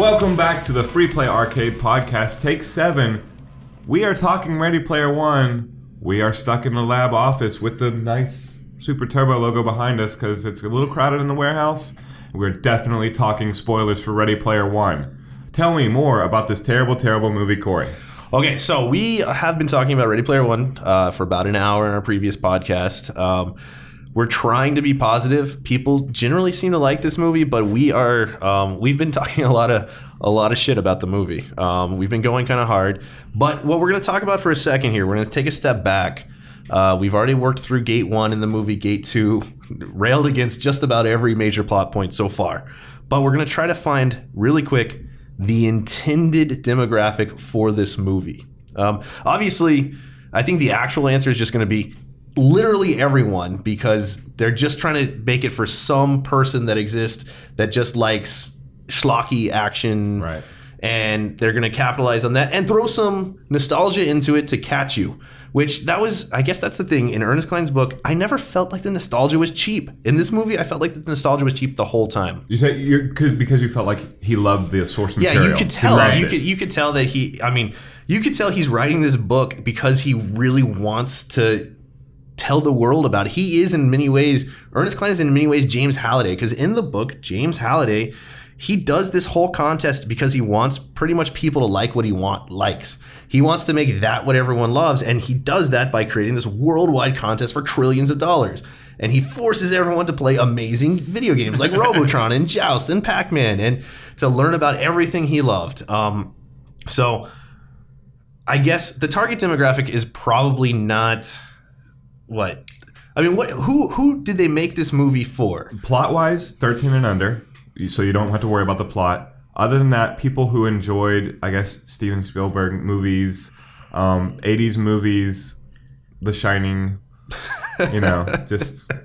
Welcome back to the Free Play Arcade Podcast, Take 7. We are talking Ready Player One. We are stuck in the lab office with the nice Super Turbo logo behind us because it's a little crowded in the warehouse. We're definitely talking spoilers for Ready Player One. Tell me more about this terrible, terrible movie, Corey. Okay, so we have been talking about Ready Player One for about an hour in our previous podcast. We're trying to be positive. People generally seem to like this movie, but we've been talking a lot of shit about the movie. We've been going kind of hard. But what we're going to talk about for a second here, we're going to take a step back. We've already worked through Gate 1 in the movie. Gate 2 railed against just about every major plot point so far. But we're going to try to find really quick the intended demographic for this movie. Obviously, I think the actual answer is just going to be literally everyone, because they're just trying to make it for some person that exists that just likes schlocky action, right? And they're going to capitalize on that and throw some nostalgia into it to catch you, which I guess that's the thing. In Ernest Cline's book, I never felt like the nostalgia was cheap. In this movie, I felt like the nostalgia was cheap the whole time. You say because you felt like he loved the source material. Yeah, you could tell. You could tell that you could tell he's writing this book because he really wants to tell the world about it. He is in many ways, Ernest Cline is in many ways James Halliday, because in the book, James Halliday, he does this whole contest because he wants pretty much people to like what he likes. He wants to make that what everyone loves, and he does that by creating this worldwide contest for trillions of dollars. And he forces everyone to play amazing video games like Robotron and Joust and Pac-Man, and to learn about everything he loved. So I guess the target demographic is probably not what? I mean, who did they make this movie for? Plot-wise, 13 and under, so you don't have to worry about the plot. Other than that, people who enjoyed, I guess, Steven Spielberg movies, 80s movies, The Shining, just... Okay.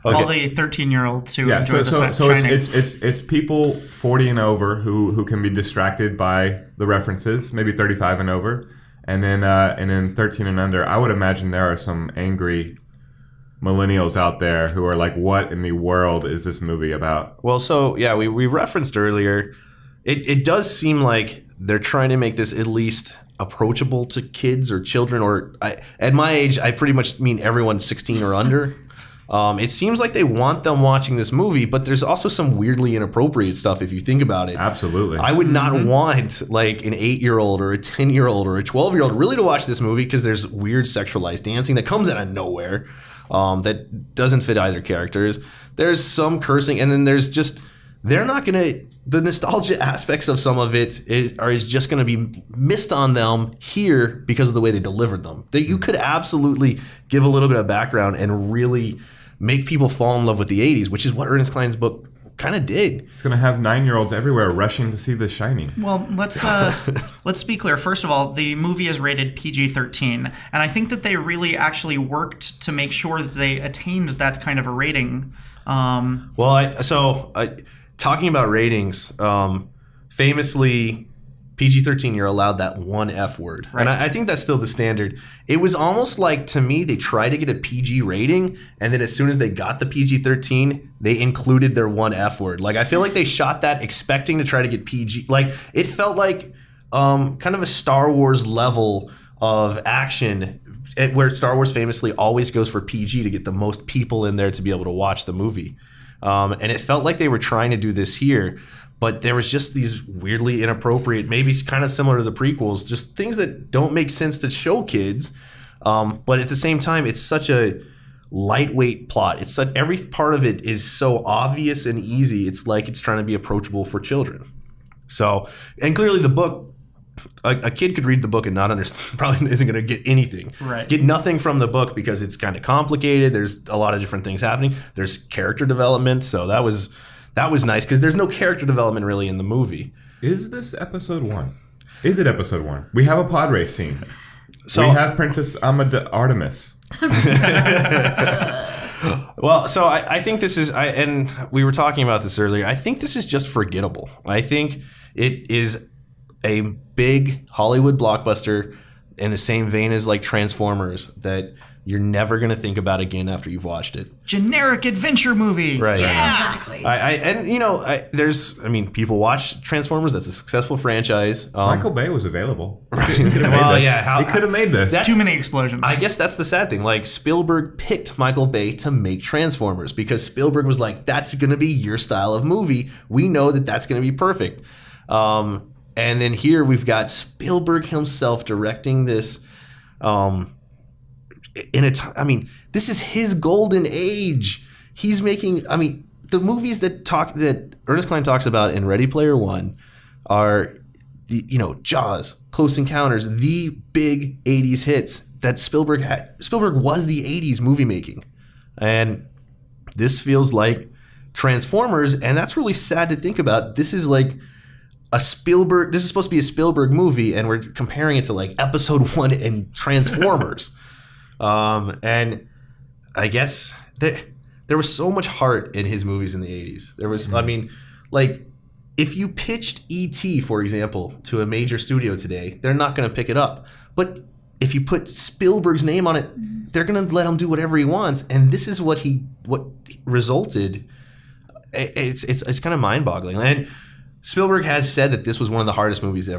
All the 13-year-olds who enjoy The So Shining. it's people 40 and over who can be distracted by the references, maybe 35 and over. And then 13 and under, I would imagine there are some angry millennials out there who are like, what in the world is this movie about? Well, so, yeah, we referenced earlier, it does seem like they're trying to make this at least approachable to kids or children, at my age, I pretty much mean everyone 16 or under. It seems like they want them watching this movie, but there's also some weirdly inappropriate stuff if you think about it. Absolutely. I would not want like an 8-year-old or a 10-year-old or a 12-year-old really to watch this movie, because there's weird sexualized dancing that comes out of nowhere that doesn't fit either characters. There's some cursing, and then there's just... the nostalgia aspects of some of it is just going to be missed on them here because of the way they delivered them. That you could absolutely give a little bit of background and really make people fall in love with the 80s, which is what Ernest Cline's book kind of did. It's going to have 9-year-olds everywhere rushing to see The Shining. Well, let's be clear. First of all, the movie is rated PG-13, and I think that they really actually worked to make sure that they attained that kind of a rating. Talking about ratings, famously, PG-13, you're allowed that one F word. Right. And I think that's still the standard. It was almost like, to me, they tried to get a PG rating, and then as soon as they got the PG-13, they included their one F word. Like, I feel like they shot that expecting to try to get PG. Like, it felt like kind of a Star Wars level of action, where Star Wars famously always goes for PG to get the most people in there to be able to watch the movie. And it felt like they were trying to do this here, but there was just these weirdly inappropriate, maybe kind of similar to the prequels, just things that don't make sense to show kids. But at the same time, it's such a lightweight plot. It's such, every part of it is so obvious and easy. It's like it's trying to be approachable for children. So, and clearly the book, a kid could read the book and not understand, probably isn't going to get anything. Right. Get nothing from the book because it's kind of complicated. There's a lot of different things happening. There's character development, so that was nice, because there's no character development really in the movie. Is this episode 1? Is it episode 1? We have a pod race scene. So we have Princess Artemis. Well, so I think this is, and we were talking about this earlier, I think this is just forgettable. I think it is a big Hollywood blockbuster in the same vein as like Transformers that you're never going to think about again after you've watched it. Generic adventure movie. Right. Yeah. Exactly. People watch Transformers. That's a successful franchise. Michael Bay was available. Right. He could have made Well, this. yeah, He could have made this. Too many explosions. I guess that's the sad thing. Like, Spielberg picked Michael Bay to make Transformers because Spielberg was like, that's going to be your style of movie. We know that that's going to be perfect. And then here we've got Spielberg himself directing this. This is his golden age. He's making, the movies that Ernest Cline talks about in Ready Player One are, Jaws, Close Encounters, the big 80s hits that Spielberg had. Spielberg was the 80s movie making. And this feels like Transformers, and that's really sad to think about. This is like this is supposed to be a Spielberg movie, and we're comparing it to like Episode 1 and Transformers. And I guess there was so much heart in his movies in the 80s. There was, if you pitched E.T., for example, to a major studio today, they're not going to pick it up. But if you put Spielberg's name on it, they're going to let him do whatever he wants. And this is what resulted. It's kind of mind-boggling. And Spielberg has said that this was one of the hardest movies he's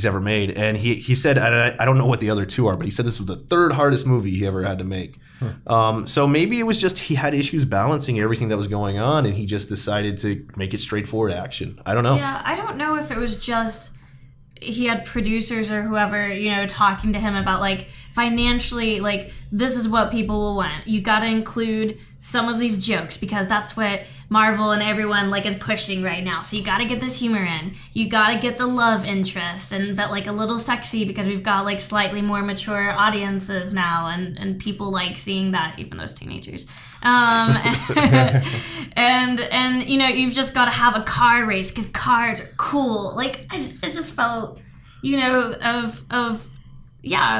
ever made. And he said, I don't know what the other two are, but he said this was the third hardest movie he ever had to make. So maybe it was just he had issues balancing everything that was going on, and he just decided to make it straightforward action. I don't know. Yeah, I don't know if it was just he had producers or whoever, talking to him about, financially, this is what people will want. You got to include some of these jokes because that's what Marvel and everyone, is pushing right now. So you got to get this humor in. You got to get the love interest, but, a little sexy because we've got, slightly more mature audiences now, and people like seeing that, even those teenagers. And you've just got to have a car race because cars are cool. I just felt,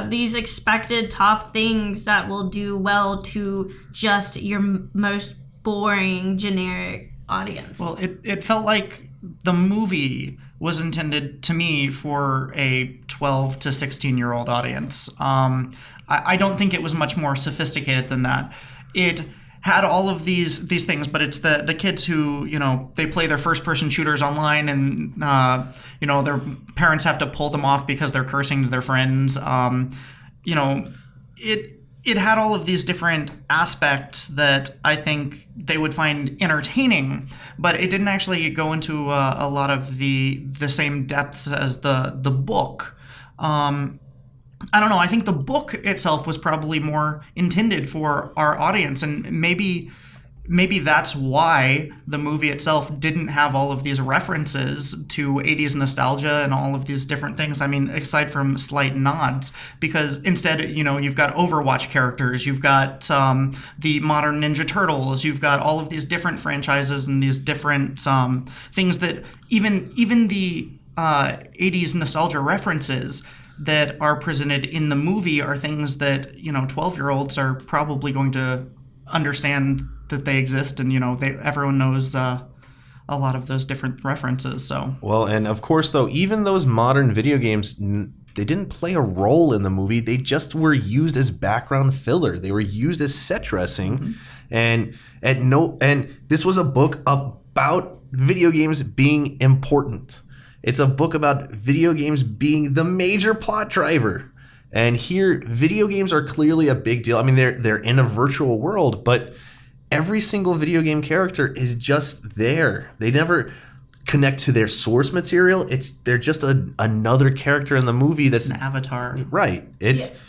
these expected top things that will do well to just your most boring, generic audience. Well, it felt like the movie was intended, to me, for a 12 to 16-year-old audience. I don't think it was much more sophisticated than that. It had all of these things, but it's the kids who, they play their first-person shooters online and, their parents have to pull them off because they're cursing to their friends. It had all of these different aspects that I think they would find entertaining, but it didn't actually go into a lot of the same depths as the book. I don't know. I think the book itself was probably more intended for our audience, and maybe that's why the movie itself didn't have all of these references to 80s nostalgia and all of these different things. I mean, aside from slight nods, because instead, you've got Overwatch characters, you've got the modern Ninja Turtles, you've got all of these different franchises and these different things that even the 80s nostalgia references that are presented in the movie are things that 12-year-olds are probably going to understand that they exist, and everyone knows a lot of those different references. So well, and of course, though, even those modern video games, they didn't play a role in the movie. They just were used as background filler. They were used as set dressing, and this was a book about video games being important. It's a book about video games being the major plot driver. And here, video games are clearly a big deal. I mean, they're in a virtual world, but every single video game character is just there. They never connect to their source material. They're just another character in the movie that's an avatar. Right. It's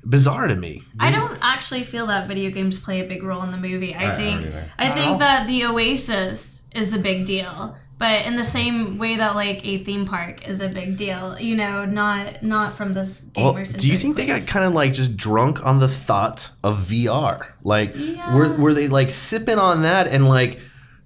bizarre to me. I don't actually feel that video games play a big role in the movie. I think Wow. that the Oasis is a big deal. But in the same way that a theme park is a big deal, not from this gamer. Do you think they got kind of just drunk on the thought of VR? Were they sipping on that and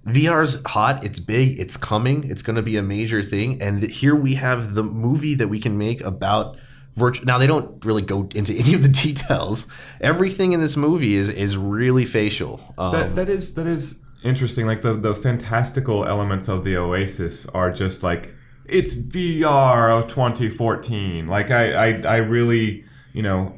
VR's hot, it's big, it's coming, it's going to be a major thing, and here we have the movie that we can make about virtual. Now they don't really go into any of the details. Everything in this movie is really facial. That is interesting. The fantastical elements of the Oasis are just it's VR of 2014. I really,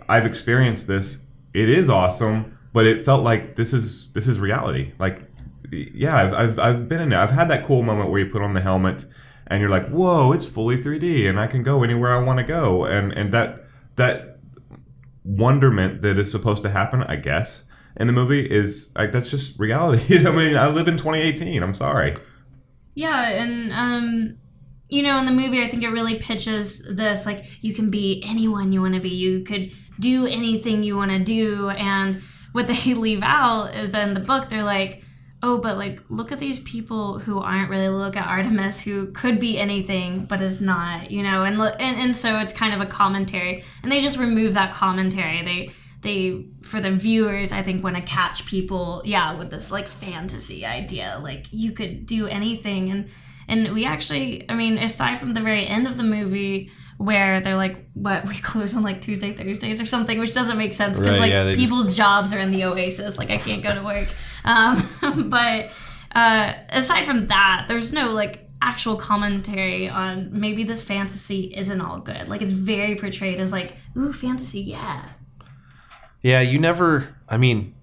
I've experienced this it is awesome, but it felt like this is reality. Like, yeah, I've been in it. I've had that cool moment where you put on the helmet and you're like, whoa, it's fully 3D and I can go anywhere I want to go. And that wonderment that is supposed to happen, I guess, in the movie is like, that's just reality. I mean, I live in 2018. I'm sorry. Yeah, and you know, in the movie, I think it really pitches this, like, you can be anyone you want to be. You could do anything you want to do. And what they leave out is in the book, they're like, oh, but, like, look at these people who aren't really, look at Artemis, who could be anything, but is not, you know? And so it's kind of a commentary. And they just remove that commentary. They for the viewers, I think, want to catch people, with this, like, fantasy idea. Like, you could do anything. And we actually, I mean, aside from the very end of the movie where they're like, what, we close on like Tuesday, Thursdays or something, which doesn't make sense because people's jobs are in the Oasis. Like, I can't go to work. But aside from that, there's no like actual commentary on maybe this fantasy isn't all good. Like, it's very portrayed as like, ooh, fantasy, yeah. Yeah, you never, I mean,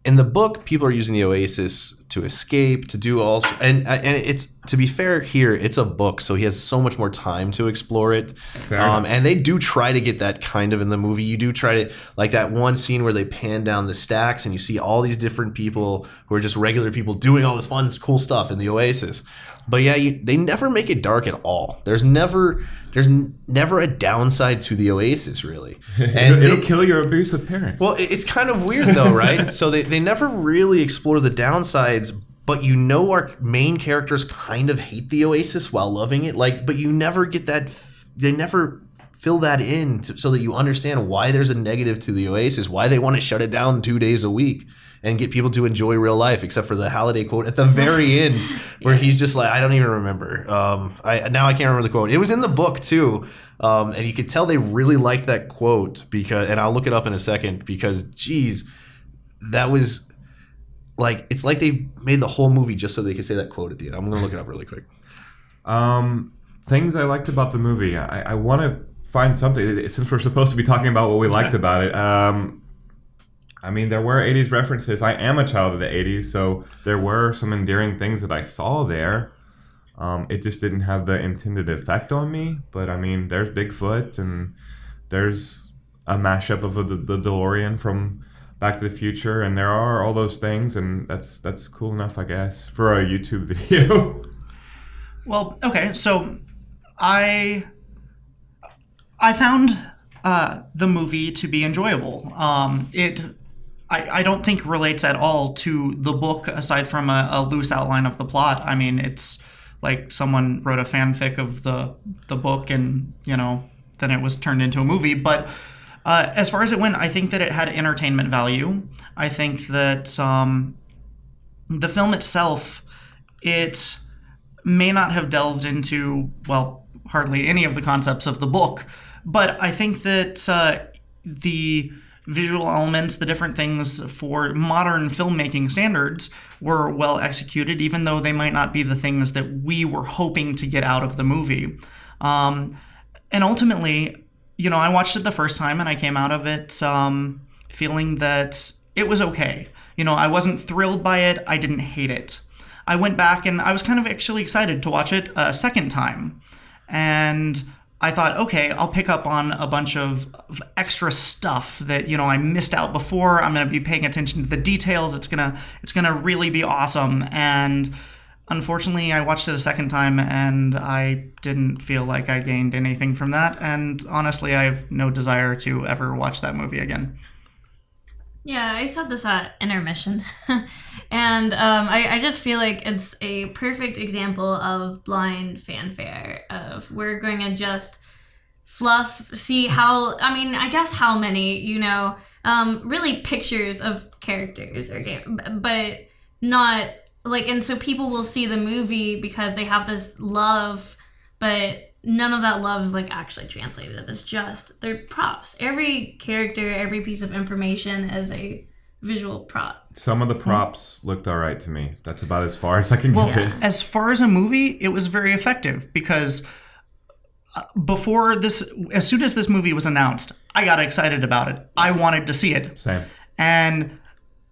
in the book, people are using the Oasis to escape, to do all, and it's, to be fair here, it's a book, so he has so much more time to explore it. And they do try to get that kind of in the movie. You do try to, like that one scene where they pan down the stacks and you see all these different people who are just regular people doing all this fun, cool stuff in the Oasis. But yeah, they never make it dark at all. There's never a downside to the Oasis, really. And it'll kill your abusive parents. Well, it's kind of weird though, right? So they never really explore the downsides, but you know our main characters kind of hate the Oasis while loving it. Like, but you never get that. They never fill that in so that you understand why there's a negative to the Oasis, why they want to shut it down 2 days a week and get people to enjoy real life, except for the Halliday quote at the very end where he's just like, I don't even remember. I can't remember the quote. It was in the book too. And you could tell they really liked that quote because, and I'll look it up in a second because, geez, that was like, it's like they made the whole movie just so they could say that quote at the end. I'm going to look it up really quick. Things I liked about the movie. I want to find something, since we're supposed to be talking about what we liked about it. I mean, there were 80s references. I am a child of the 80s, so there were some endearing things that I saw there. It just didn't have the intended effect on me. But, I mean, there's Bigfoot, and there's a mashup of the DeLorean from Back to the Future, and there are all those things, and that's cool enough, I guess, for a YouTube video. Well, okay, so I found the movie to be enjoyable. I don't think relates at all to the book aside from a loose outline of the plot. I mean, it's like someone wrote a fanfic of the book and, you know, then it was turned into a movie. But as far as it went, I think that it had entertainment value. I think that the film itself, it may not have delved into, well, hardly any of the concepts of the book, but I think that the visual elements, the different things for modern filmmaking standards were well executed, even though they might not be the things that we were hoping to get out of the movie. And ultimately, you know, I watched it the first time and I came out of it feeling that it was okay. You know, I wasn't thrilled by it. I didn't hate it. I went back and I was kind of actually excited to watch it a second time. And I thought, okay, I'll pick up on a bunch of extra stuff that, you know, I missed out before. I'm going to be paying attention to the details. It's gonna really be awesome. And unfortunately, I watched it a second time and I didn't feel like I gained anything from that. And honestly, I have no desire to ever watch that movie again. Yeah, I saw this at intermission. And I just feel like it's a perfect example of blind fanfare of we're going to just fluff, see how, I mean, I guess how many, you know, really pictures of characters, but not like, and so people will see the movie because they have this love, but none of that love is like actually translated. It's just, they're props. Every character, every piece of information is a visual prop. Some of the props looked all right to me. That's about as far as I can get it. As far as a movie, it was very effective because before this, as soon as this movie was announced, I got excited about it. I wanted to see it. Same. And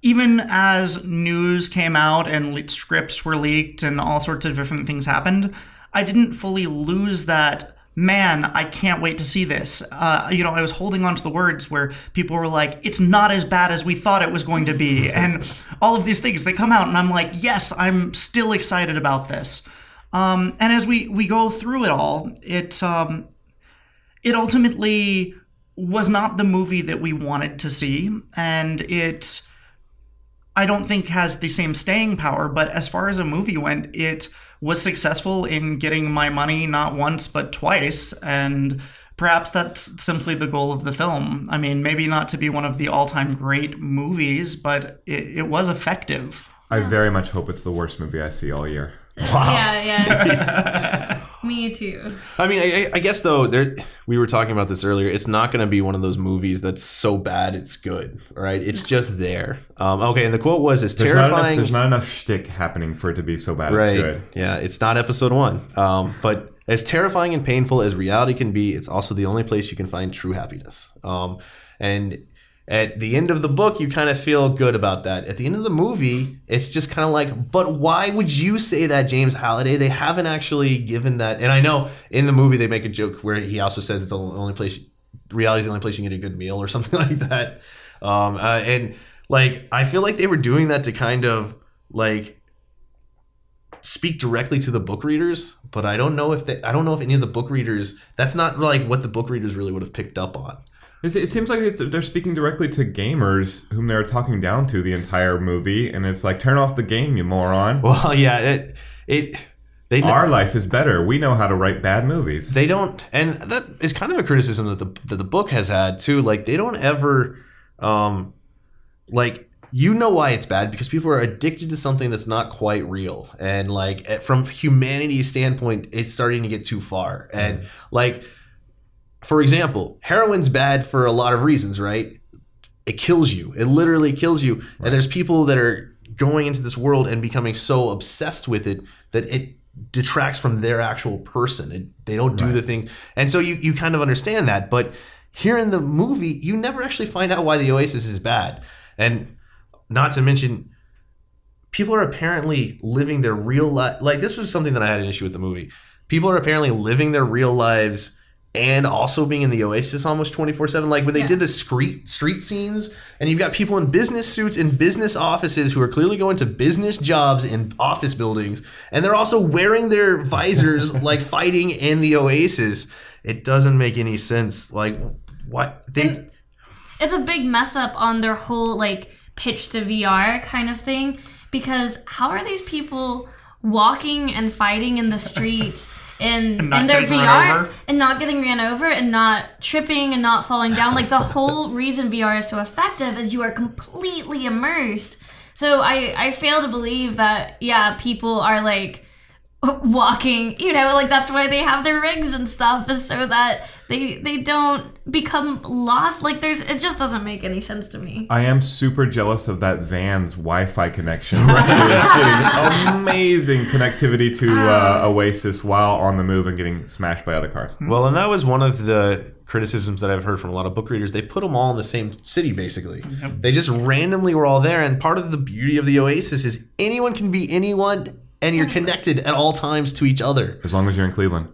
even as news came out and scripts were leaked and all sorts of different things happened, I didn't fully lose that, man, I can't wait to see this. I was holding on to the words where people were like, it's not as bad as we thought it was going to be. And all of these things, they come out and I'm like, yes, I'm still excited about this. And as we go through it all, it ultimately was not the movie that we wanted to see. And it, I don't think, has the same staying power. But as far as a movie went, it was successful in getting my money not once but twice, and perhaps that's simply the goal of the film. I mean, maybe not to be one of the all-time great movies, but it was effective. I very much hope it's the worst movie I see all year. Wow. Yeah. Me too. I mean, I guess though, we were talking about this earlier. It's not going to be one of those movies that's so bad it's good, right? It's just there. Okay, and the quote was, "It's terrifying." There's not enough shtick happening for it to be so bad Right. it's good. Yeah, it's not episode 1. But as terrifying and painful as reality can be, it's also the only place you can find true happiness. And at the end of the book, you kind of feel good about that. At the end of the movie, it's just kind of like, but why would you say that, James Halliday? They haven't actually given that. And I know in the movie they make a joke where he also says it's the only place, reality's the only place you can get a good meal or something like that. And like, I feel like they were doing that to kind of like speak directly to the book readers, but I don't know if any of the book readers, that's not like what the book readers really would have picked up on. It seems like they're speaking directly to gamers whom they're talking down to the entire movie, and it's like, turn off the game, you moron. Well, yeah, Our life is better. We know how to write bad movies. They don't, and that is kind of a criticism that the book has had too. Like, they don't ever, like, you know why it's bad, because people are addicted to something that's not quite real, and like from humanity's standpoint, it's starting to get too far, and like. For example, heroin's bad for a lot of reasons, right? It kills you. It literally kills you. Right. And there's people that are going into this world and becoming so obsessed with it that it detracts from their actual person. They don't do the thing. And so you kind of understand that. But here in the movie, you never actually find out why the Oasis is bad. And not to mention, people are apparently living their real life. Like, this was something that I had an issue with the movie. People are apparently living their real lives and also being in the Oasis almost 24/7. Like when they did the street scenes, and you've got people in business suits in business offices who are clearly going to business jobs in office buildings, and they're also wearing their visors like fighting in the Oasis. It doesn't make any sense. Like, what? It's a big mess up on their whole like pitch to VR kind of thing, because how are these people walking and fighting in the streets in their VR and not getting ran over and not tripping and not falling down? Like, the whole reason VR is so effective is you are completely immersed. So I fail to believe that, people are like walking, like that's why they have their rigs and stuff, is so that they don't become lost. Like, it just doesn't make any sense to me. I am super jealous of that van's Wi-Fi connection. Amazing connectivity to Oasis while on the move and getting smashed by other cars. Well, and that was one of the criticisms that I've heard from a lot of book readers. They put them all in the same city, basically. Yep. They just randomly were all there, and part of the beauty of the Oasis is anyone can be anyone, and you're connected at all times to each other. As long as you're in Cleveland.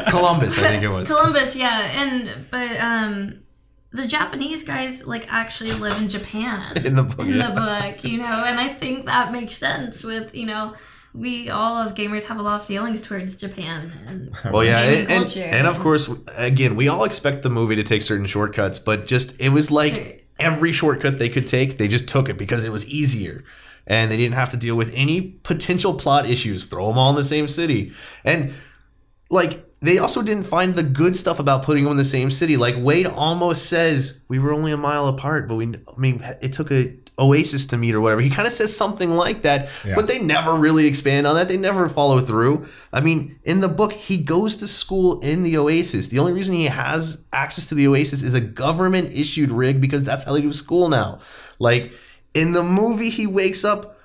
Columbus, I think it was. Columbus, yeah. But the Japanese guys like actually live in Japan. in the book, and I think that makes sense with, we all as gamers have a lot of feelings towards Japan and gaming culture. And of course, again, we all expect the movie to take certain shortcuts, but it was like every shortcut they could take, they just took it because it was easier. And they didn't have to deal with any potential plot issues. Throw them all in the same city. And, like, they also didn't find the good stuff about putting them in the same city. Like, Wade almost says, we were only a mile apart, but it took a Oasis to meet or whatever. He kind of says something like that, but they never really expand on that. They never follow through. I mean, in the book, he goes to school in the Oasis. The only reason he has access to the Oasis is a government-issued rig, because that's how they do school now. Like, in the movie, he wakes up,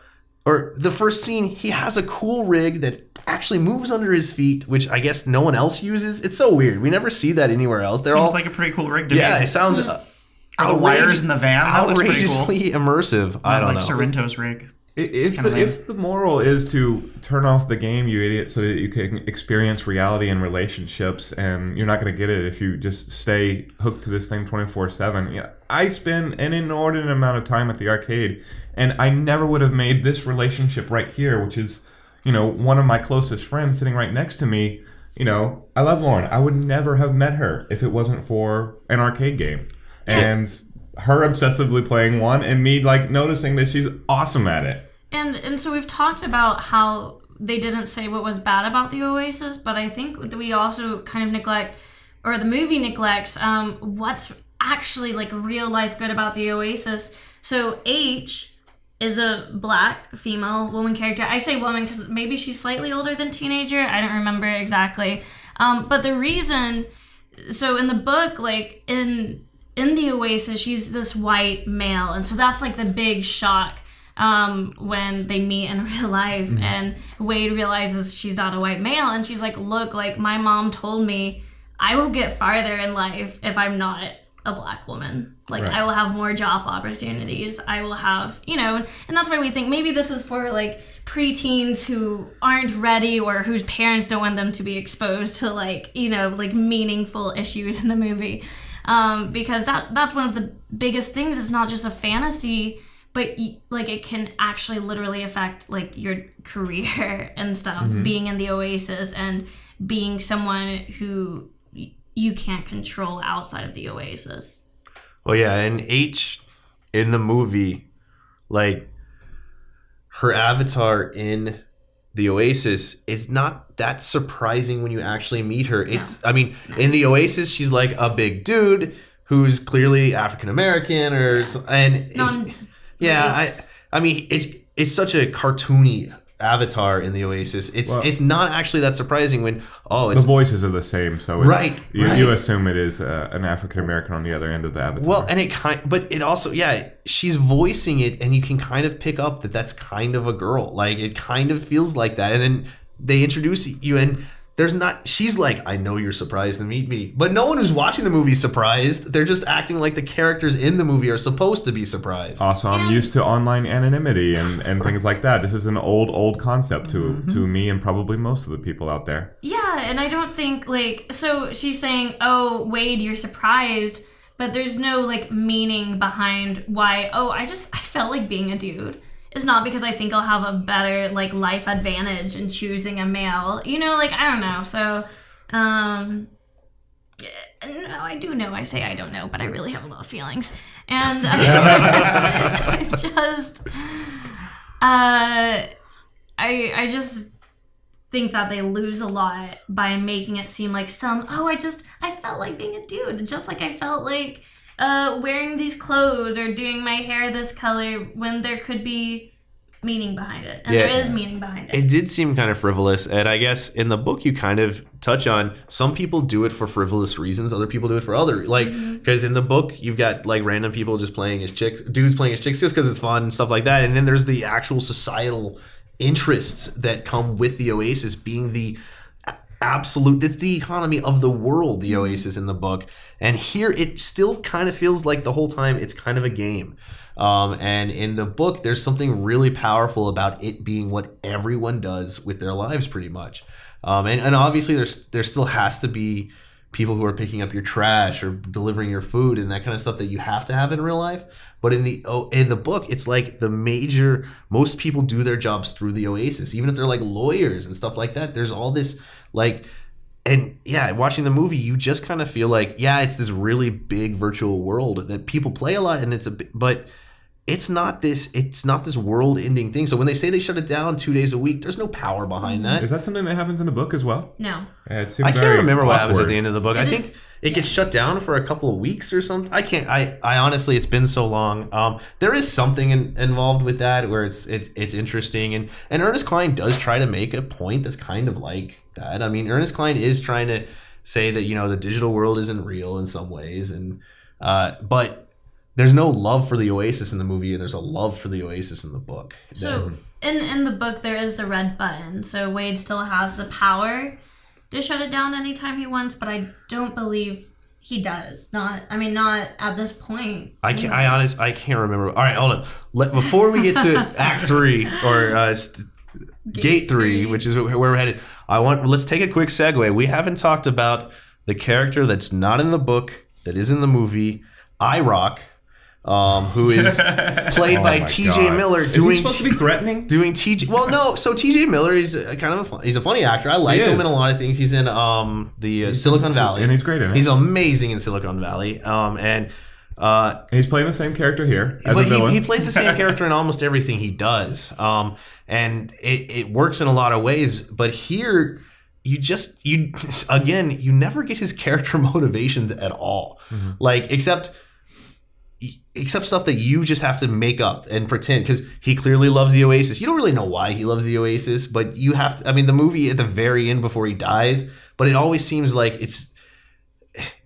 or the first scene, he has a cool rig that actually moves under his feet, which I guess no one else uses. It's so weird. We never see that anywhere else. They're Seems all like a pretty cool rig to me. it sounds Are the wires in the van? That looks pretty cool. outrageously immersive. I don't know. Sorrento's rig. If the moral is to turn off the game, you idiot, so that you can experience reality and relationships, and you're not going to get it if you just stay hooked to this thing 24/7. Yeah, I spend an inordinate amount of time at the arcade, and I never would have made this relationship right here, which is, one of my closest friends sitting right next to me. I love Lauren. I would never have met her if it wasn't for an arcade game. And her obsessively playing one, and me noticing that she's awesome at it. And so we've talked about how they didn't say what was bad about the Oasis, but I think that we also kind of neglect, or the movie neglects, what's actually real life good about the Oasis. So H is a black female woman character. I say woman because maybe she's slightly older than teenager. I don't remember exactly. But the reason, so in the book, in the Oasis, she's this white male, and so that's the big shock when they meet in real life. And Wade realizes she's not a white male, and she's look, my mom told me I will get farther in life if I'm not a black woman. Right. I will have more job opportunities. I will have, and that's why we think maybe this is for preteens who aren't ready, or whose parents don't want them to be exposed to meaningful issues in the movie. Because that's one of the biggest things. It's not just a fantasy, but it can actually literally affect your career and stuff. Being in the Oasis and being someone who you can't control outside of the Oasis. Well, yeah, and H in the movie, her avatar in the Oasis is not that surprising when you actually meet her. It's, no. In the Oasis, she's a big dude who's clearly African American, it's such a cartoony avatar in the Oasis. It's not actually that surprising when the voices are the same, so it's, right. You assume it is an African American on the other end of the avatar. Well, and but it also she's voicing it, and you can kind of pick up that that's kind of a girl. It kind of feels like that, and then they introduce you, and she's I know you're surprised to meet me, but no one who's watching the movie is surprised. They're just acting like the characters in the movie are supposed to be surprised. Also, I'm used to online anonymity and things like that. This is an old concept to me and probably most of the people out there. Yeah, and I don't think so she's saying, oh, Wade, you're surprised, but there's no meaning behind why, I felt like being a dude. It's not because I think I'll have a better life advantage in choosing a male. I don't know. So, no, I do know. I say I don't know, but I really have a lot of feelings. And I just think that they lose a lot by making it seem like I felt like being a dude, just like I felt like wearing these clothes or doing my hair this color, when there could be meaning behind it. And there is meaning behind it. It did seem kind of frivolous. And I guess in the book you kind of touch on some people do it for frivolous reasons. Other people do it for other. Because in the book you've got random people just playing as chicks, dudes playing as chicks just because it's fun and stuff like that. And then there's the actual societal interests that come with the Oasis being the absolute, it's the economy of the world, the Oasis in the book. And here it still kind of feels like the whole time it's kind of a game. And in the book there's something really powerful about it being what everyone does with their lives pretty much. And obviously there still has to be people who are picking up your trash or delivering your food and that kind of stuff that you have to have in real life. But in the book, it's most people do their jobs through the Oasis, even if they're lawyers and stuff like that. There's all this watching the movie, you just kind of feel it's this really big virtual world that people play a lot, and but it's not this world-ending thing. So when they say they shut it down 2 days a week, there's no power behind that. Is that something that happens in the book as well? No. Yeah, I can't remember what happens at the end of the book. I think it gets shut down for a couple of weeks or something. I honestly, it's been so long. There is something involved with that where it's interesting, and Ernest Cline does try to make a point that's kind of like that. Ernest Cline is trying to say that the digital world isn't real in some ways, and but there's no love for the Oasis in the movie, and there's a love for the Oasis in the book. So in the book, there is the red button. So Wade still has the power to shut it down anytime he wants, but I don't believe he does. Not at this point. I can't remember. All right, hold on. Before we get to Act 3 or Gate 3, which is where we're headed, let's take a quick segue. We haven't talked about the character that's not in the book, that is in the movie, IROC, who is played by T.J. Miller. Is he supposed to be threatening? Doing T.J. Well, no. So T.J. Miller is he's a funny actor. I like him in a lot of things. He's in the Silicon Valley, and he's great in it. He's amazing in Silicon Valley. And he's playing the same character here as a villain. He plays the same character in almost everything he does. And it works in a lot of ways. But here, you never get his character motivations at all. Mm-hmm. Like, except stuff that you just have to make up and pretend, because he clearly loves the Oasis. You don't really know why he loves the Oasis, but you have to. I mean, the movie at the very end before he dies, but it always seems like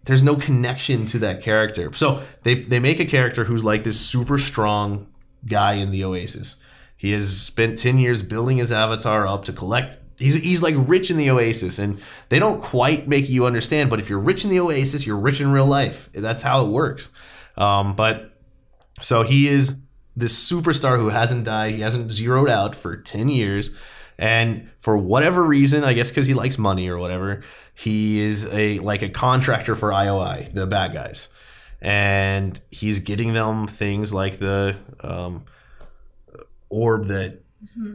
there's no connection to that character. So they make a character who's like this super strong guy in the Oasis. He has spent 10 years building his avatar up to collect. He's like rich in the Oasis, and they don't quite make you understand, but if you're rich in the Oasis, you're rich in real life. That's how it works. But so he is this superstar who hasn't died. He hasn't zeroed out for 10 years. And for whatever reason, I guess because he likes money or whatever, he is a contractor for IOI, the bad guys. And he's getting them things like the orb that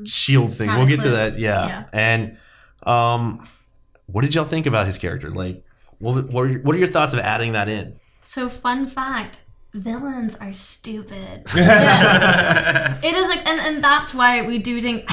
shields things. We'll get to that. Yeah. And what did y'all think about his character? Like, what are your thoughts of adding that in? So, fun fact, villains are stupid. Yeah. It is and that's why we do think,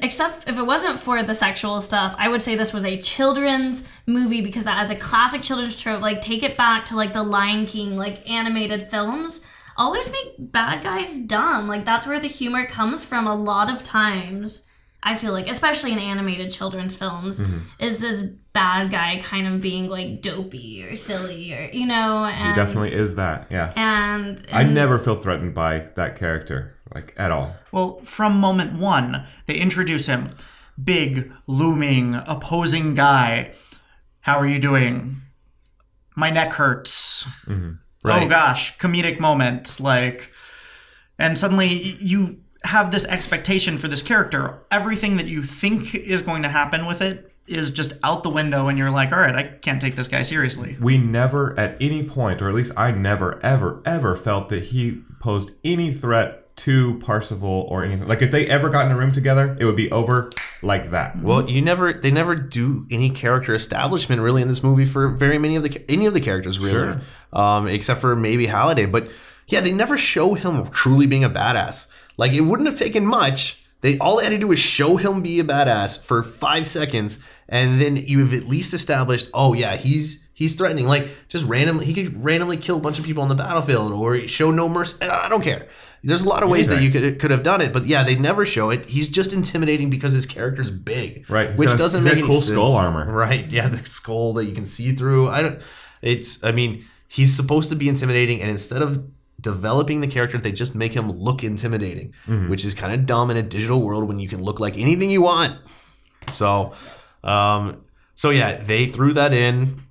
except if it wasn't for the sexual stuff, I would say this was a children's movie, because as a classic children's trope, like, take it back to like the Lion King, like animated films, always make bad guys dumb. Like, that's where the humor comes from a lot of times. I feel like, especially in animated children's films, is this bad guy kind of being like dopey or silly, or he definitely is that, yeah. And I never feel threatened by that character, like, at all. Well, from moment one, they introduce him, big, looming, opposing guy. How are you doing? My neck hurts. Mm-hmm. Right. Oh gosh, comedic moment, like, and suddenly you have this expectation for this character. Everything that you think is going to happen with it is just out the window, and you're like, all right, I can't take this guy seriously. We never at any point, or at least I never, ever, ever felt that he posed any threat to Parsifal or anything. Like, if they ever got in a room together, it would be over like that. Well, they never do any character establishment really in this movie for very many of any of the characters, really. Sure. Except for maybe Halliday. But yeah, they never show him truly being a badass. Like, it wouldn't have taken much. All they had to do was show him be a badass for 5 seconds, and then you've at least established, oh yeah, he's threatening. Like, just randomly, he could randomly kill a bunch of people on the battlefield, or show no mercy. I don't care. There's a lot of ways that you could have done it, but yeah, they never show it. He's just intimidating because his character's big, right? Which doesn't make any cool sense. Skull armor, right? Yeah, the skull that you can see through. He's supposed to be intimidating, and instead of developing the character, they just make him look intimidating, which is kind of dumb in a digital world when you can look like anything you want. So yeah, they threw that in.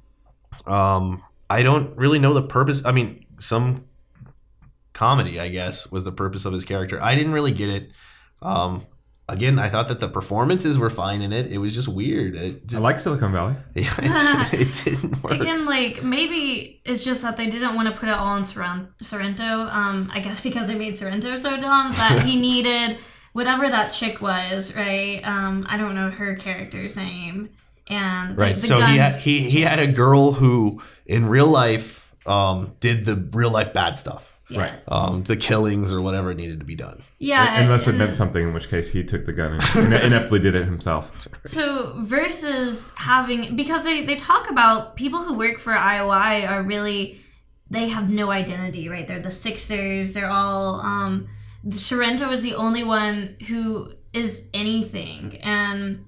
I don't really know the purpose. I mean, some comedy, I guess, was the purpose of his character. I didn't really get it. Again, I thought that the performances were fine in it. It was just weird. I like Silicon Valley. Yeah, it didn't work. Again, like, maybe it's just that they didn't want to put it all in Sorrento. I guess because they made Sorrento so dumb that he needed whatever that chick was, right? I don't know her character's name. And right, so he had a girl who in real life did the real life bad stuff. Yeah. Right. The killings or whatever needed to be done. Yeah. Unless it meant something, in which case he took the gun and ineptly did it himself. So versus having, because they talk about people who work for IOI are really, they have no identity, right? They're the Sixers. They're all, Sorrento is the only one who is anything. And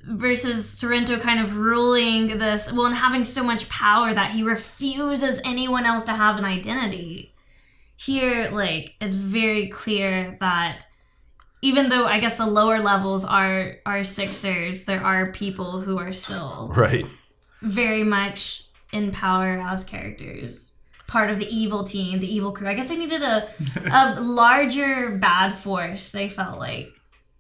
versus Sorrento kind of ruling this, well, and having so much power that he refuses anyone else to have an identity. Here, like, it's very clear that even though I guess the lower levels are Sixers, there are people who are still Right. very much in power as characters. Part of the evil team, the evil crew. I guess they needed a larger bad force, they felt like.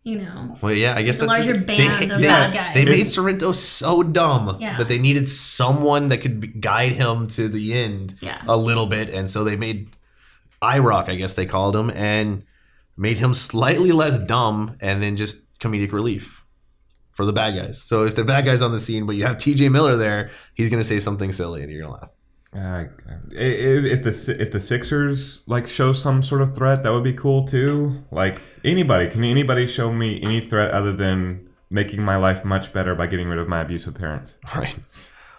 You know, Well, yeah, I guess the that's larger band of bad guys. They made Sorrento so dumb Yeah. that they needed someone that could guide him to the end a little bit, and so they made IROC, I guess they called him, and made him slightly less dumb, and then just comedic relief for the bad guys. So if the bad guys on the scene, but you have T.J. Miller there, he's gonna say something silly, and you're gonna laugh. If the Sixers like show some sort of threat, that would be cool too. Like anybody, can anybody show me any threat other than making my life much better by getting rid of my abusive parents? Right.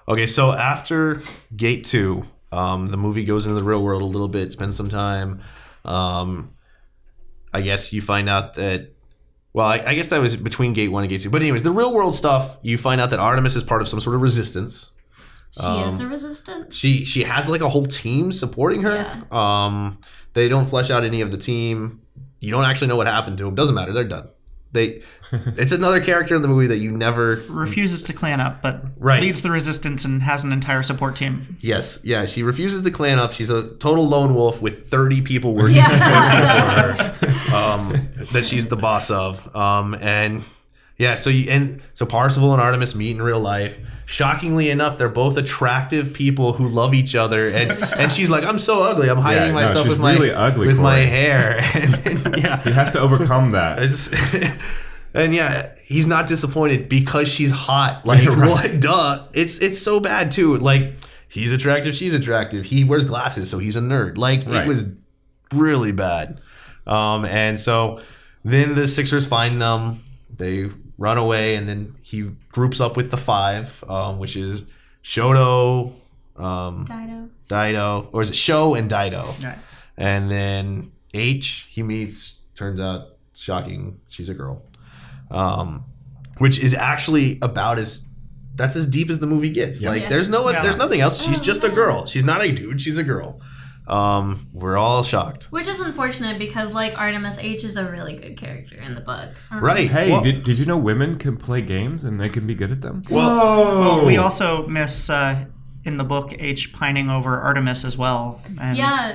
Okay, so after Gate 2, the movie goes into the real world a little bit, spends some time. I guess you find out that, well, I guess that was between Gate 1 and Gate 2. But anyways, the real world stuff, you find out that Artemis is part of some sort of resistance. She is a resistance. She has like a whole team supporting her. Yeah. They don't flesh out any of the team. You don't actually know what happened to them. Doesn't matter. They're done. It's another character in the movie that you never Refuses to clan up, but Right. leads the resistance and has an entire support team. Yes, yeah. She refuses to clan up. She's a total lone wolf with 30 people working Yeah. for her. That she's the boss of. And yeah, so Parzival and Artemis meet in real life. Shockingly enough, they're both attractive people who love each other, and she's like, "I'm so ugly. I'm hiding my stuff she's with my really ugly, with my Corey. hair." And yeah, He has to overcome that. and yeah, he's not disappointed because she's hot. Like, Right. what? Duh. It's so bad too. Like, he's attractive, she's attractive. He wears glasses, so he's a nerd. Like, Right. it was really bad. And so then the Sixers find them. They run away, and then he groups up with the five, which is Shoto, Dido, or is it Sho and Dido? Right. And then H, he meets, turns out, shocking, she's a girl. Which is actually that's as deep as the movie gets. Yeah. Like, Yeah. there's nothing else. She's Oh, just a yeah. girl. She's not a dude, she's a girl. We're all shocked. Which is unfortunate because, like, Artemis H is a really good character in the book. Right. Hey, Well- did you know women can play games and they can be good at them? Well, we also miss in the book H pining over Artemis as well, and Yeah.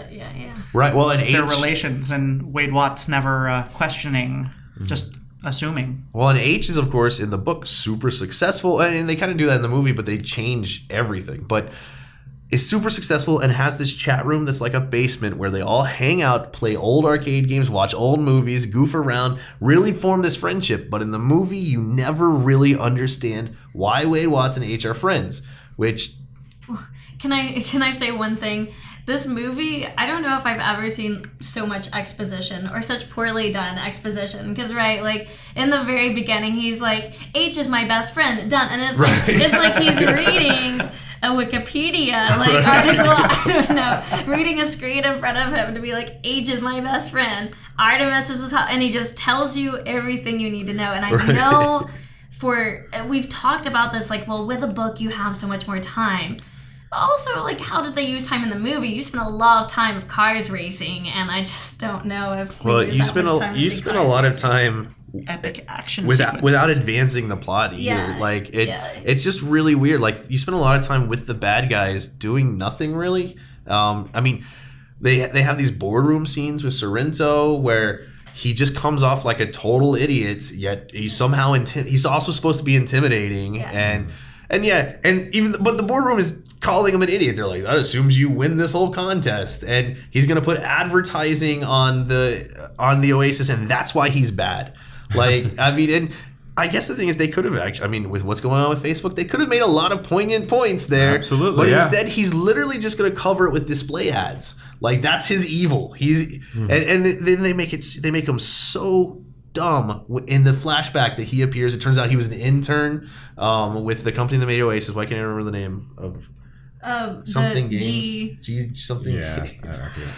Right. Well, and H, their relations, and Wade Watts never questioning, just assuming. Well, and H is, of course, in the book super successful, and they kind of do that in the movie, but they change everything. But is super successful and has this chat room that's like a basement where they all hang out, play old arcade games, watch old movies, goof around, really form this friendship. But in the movie, you never really understand why Wade Watts and H are friends, which... Can I say one thing? This movie, I don't know if I've ever seen so much exposition or such poorly done exposition. Because, right, like, in the very beginning, he's like, H is my best friend, done. And it's like he's reading a Wikipedia, like, article, I don't know, reading a screen in front of him to be like, H is my best friend, Artemis is the top, and he just tells you everything you need to know. And I know we've talked about this, like, well, with a book, you have so much more time. Also, like, how did they use time in the movie? You spent a lot of time of cars racing, and I just don't know if we Well, used you that spend much time to you see spend a cars lot of racing. time Epic action without sequences. advancing the plot either. Yeah, Like, yeah. it's just really weird. Like, you spend a lot of time with the bad guys doing nothing really. I mean, they have these boardroom scenes with Sorrento where he just comes off like a total idiot, yet he's somehow he's also supposed to be intimidating. Yeah. But the boardroom is calling him an idiot. They're like, that assumes you win this whole contest, and he's gonna put advertising on the Oasis, and that's why he's bad. Like, I mean, and I guess the thing is, they could have actually, I mean, with what's going on with Facebook, they could have made a lot of poignant points there. Absolutely, But yeah. instead, he's literally just gonna cover it with display ads. Like, that's his evil. He's and then they make him so dumb in the flashback that he appears. It turns out he was an intern with the company that made Oasis. Why can't I remember the name of something the games? G something. Yeah.